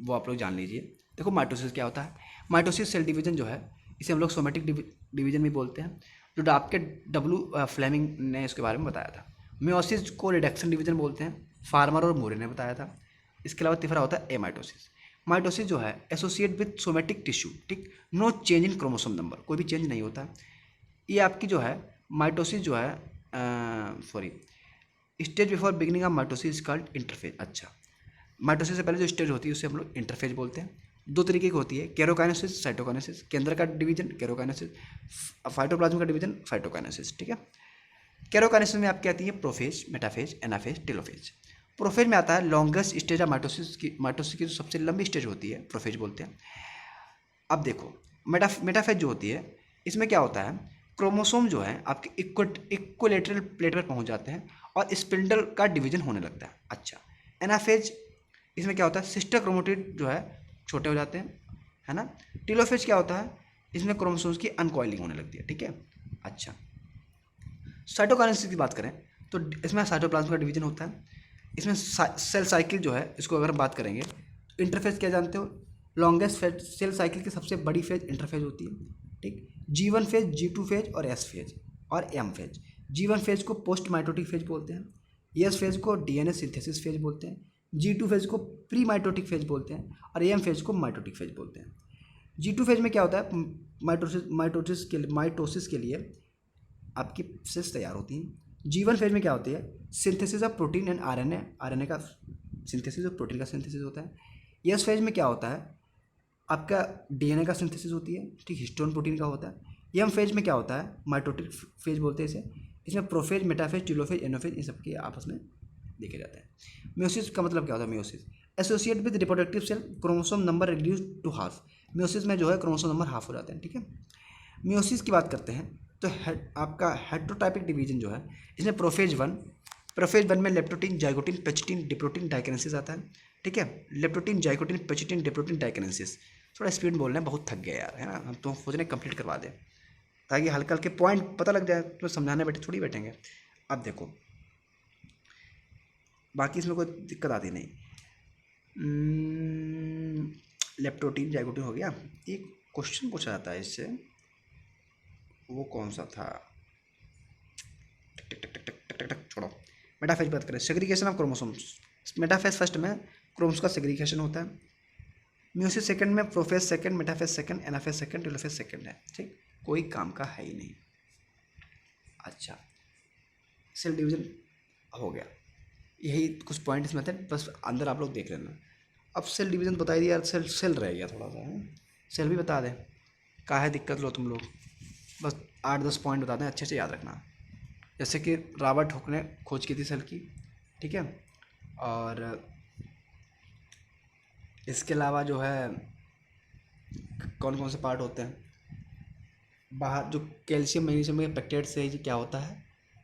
वो आप लोग जान लीजिए। देखो माइटोसिस क्या होता है? माइटोसिस सेल डिवीजन जो है इसे हम लोग सोमेटिक डिवीजन भी बोलते हैं, जो आपके फ्लेमिंग ने इसके बारे में बताया था। मियोसिस को रिडक्शन डिवीजन बोलते हैं, फार्मर और मोरे ने बताया था। इसके अलावा तीसरा होता है एमाइटोसिस। माइटोसिस जो है एसोसिएट विथ सोमेटिक टिश्यू, ठीक, no change in chromosome number, कोई भी चेंज नहीं होता है। ये आपकी जो है माइटोसिस जो है stage before beginning of mitosis called interphase. अच्छा, माइटोसिस से पहले जो स्टेज होती है उसे हम लोग इंटरफेज बोलते हैं। दो तरीके की होती है, केरोकाइनेसिस, साइटोकाइनेसिस। केंद्र का डिवीजन केरोकाइनेसिस, फाइटोप्लाज्म का डिवीजन फाइटोकाइनेसिस, ठीक है। केरोकाइनेसिस में आपकी आती है prophase, metaphase, anaphase, telophase. Prophase में आता है लॉन्गेस्ट स्टेज ऑफ माइटोसिस की जो सबसे लंबी स्टेज होती है प्रोफेज बोलते हैं। अब देखो मेटाफेज जो होती है इसमें क्या होता है, क्रोमोसोम जो है आपके इक्वलेटरल प्लेट पर पहुंच जाते हैं और स्पिंडल का डिवीजन होने लगता है। अच्छा, एनाफेज इसमें क्या होता है, सिस्टर क्रोमेटिड जो है छोटे हो जाते हैं, है ना। टेलोफेज क्या होता है, इसमें क्रोमोसोम्स की अनकॉइलिंग होने लगती है, ठीक है। अच्छा, साइटोकाइनेसिस की बात करें तो इसमें साइटोप्लाज्म का डिवीजन होता है। इसमें सेल साइकिल जो है इसको अगर हम बात करेंगे, इंटरफेज क्या जानते हो, लॉन्गेस्ट फेज सेल साइकिल की सबसे बड़ी फेज इंटरफेज होती है, ठीक। G1 फेज, G2 फेज और S फेज और M फेज। G1 फेज को पोस्ट माइटोटिक फेज बोलते हैं, S फेज को DNA सिंथेसिस फेज बोलते हैं, G2 फेज को प्री माइटोटिक फेज बोलते हैं और M फेज को माइटोटिक फेज बोलते हैं। G2 फेज में क्या होता है, माइटोसिस के लिए आपकी सेल्स तैयार होती हैं। G1 फेज में क्या होती है, synthesis of protein and RNA का सिंथेसिस और प्रोटीन का सिंथेसिस होता है। S फेज में क्या होता है, आपका DNA का सिंथेसिस होती है, ठीक, हिस्टोन प्रोटीन का होता है। M फेज में क्या होता है, माइटोटिक फेज बोलते हैं इसे। इसमें प्रोफेज, मेटाफेज, टेलोफेज, एनोफेज, इन सबके आपस में देखे जाते हैं। म्योसिस का मतलब क्या होता है, meiosis associate with reproductive cell, chromosome number reduce to half. Meiosis में जो है क्रोमोसोम नंबर हाफ हो जाते हैं, ठीक है। म्योसिस की बात करते हैं तो आपका हेट्रोटाइपिक डिवीजन जो है इसमें प्रोफेज वन में leptotene, zygotene, pachytene, diplotene, diakinesis आता है, ठीक है। Leptotene, zygotene, pachytene, diplotene, diakinesis. थोड़ा स्पीड बोल रहे हैं, बहुत थक गया यार, है ना। हम तो सोच रहे कंप्लीट करवा दें ताकि हल्का हल्के पॉइंट पता लग जाए, तो समझाने बैठे थोड़ी बैठेंगे। अब देखो बाकी इसमें कोई दिक्कत आती नहीं। लेप्टोटीन जाइगोटीन हो गया। एक क्वेश्चन पूछा जाता है इससे, वो कौन सा था, टक टक टक टक टक टक टक, छोड़ो। मेटाफेज बात करें, segregation of chromosomes. Metaphase first में क्रोमोस का सेग्रीगेशन होता है, म्यूसिस सेकंड में, prophase second, metaphase second, anaphase second, telophase second है। ठीक, कोई काम का है ही नहीं। अच्छा, सेल डिवीजन हो गया, यही कुछ पॉइंट इसमें थे, बस अंदर आप लोग देख लेना। अब सेल डिवीजन बता दिया, सेल सेल रह गया थोड़ा सा, सेल भी बता दें, का है दिक्कत लो तुम लोग, बस 8-10 पॉइंट बता दें, अच्छे से याद रखना। जैसे कि रॉबर्ट हुक ने खोज की थी सेल की, ठीक है। और इसके अलावा जो है कौन कौन से पार्ट होते हैं, बाहर जो कैल्शियम मैग्नीशियम के पेक्टेट से ही क्या होता है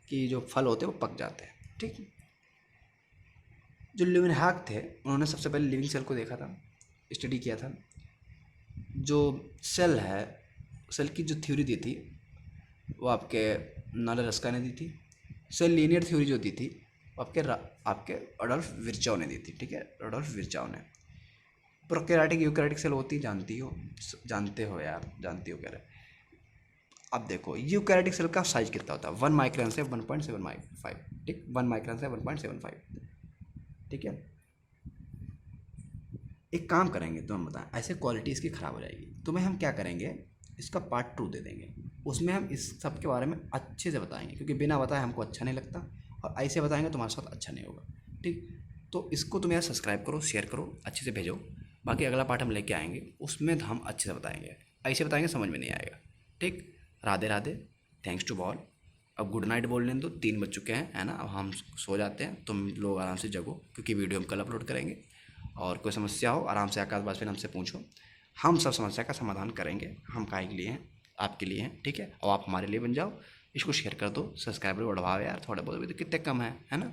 कि जो फल होते हैं वो पक जाते हैं। ठीक, जो ल्यूमेनहॉक थे उन्होंने सबसे पहले लिविंग सेल को देखा था, स्टडी किया था। जो सेल है, सेल की जो थ्योरी दी थी वो आपके नाले रस्का ने दी थी। सेल लीनियर थ्योरी जो दी थी वो आपके अडोल्फ विर्चाव ने दी थी। ठीक है, अडोल्फ विर्चाव ने। प्रोकैरियोटिक यूकैरियोटिक सेल होती जानते हो यार, जानती हो कह रहे। अब देखो यूकैरियोटिक सेल का साइज कितना होता है, 1 माइक्रोन से 1.75। ठीक, 1 माइक्रोन से 1.75। ठीक है, एक काम करेंगे, तुम्हें बताएं, ऐसे क्वालिटी इसकी ख़राब हो जाएगी, तुम्हें हम क्या करेंगे, इसका पार्ट 2 दे देंगे, उसमें हम इस सब के बारे में अच्छे से बताएंगे, क्योंकि बिना बताए हमको अच्छा नहीं लगता, और ऐसे बताएंगे तुम्हारे साथ अच्छा नहीं होगा। ठीक, तो इसको तुम यार सब्सक्राइब करो, शेयर करो, अच्छे से भेजो। बाकी अगला पार्ट हम लेके आएंगे, उसमें हम अच्छे से बताएंगे, ऐसे बताएंगे समझ में नहीं आएगा। ठीक, Radhe Radhe, thanks to all. अब गुड नाइट बोल लें तो 3 बज चुके हैं, है ना, अब हम सो जाते हैं, तुम लोग आराम से जगो, क्योंकि वीडियो हम कल अपलोड करेंगे। और कोई समस्या हो आराम से आकाश बाजपेयी हमसे पूछो, हम सब समस्या का समाधान करेंगे। हम काहे के लिए हैं, आपके लिए हैं। ठीक है, और आप हमारे लिए बन जाओ। इसको शेयर कर दो, सब्सक्राइबर बढ़वाओ यार, थोड़े बहुत भी तो कितने कम है ना।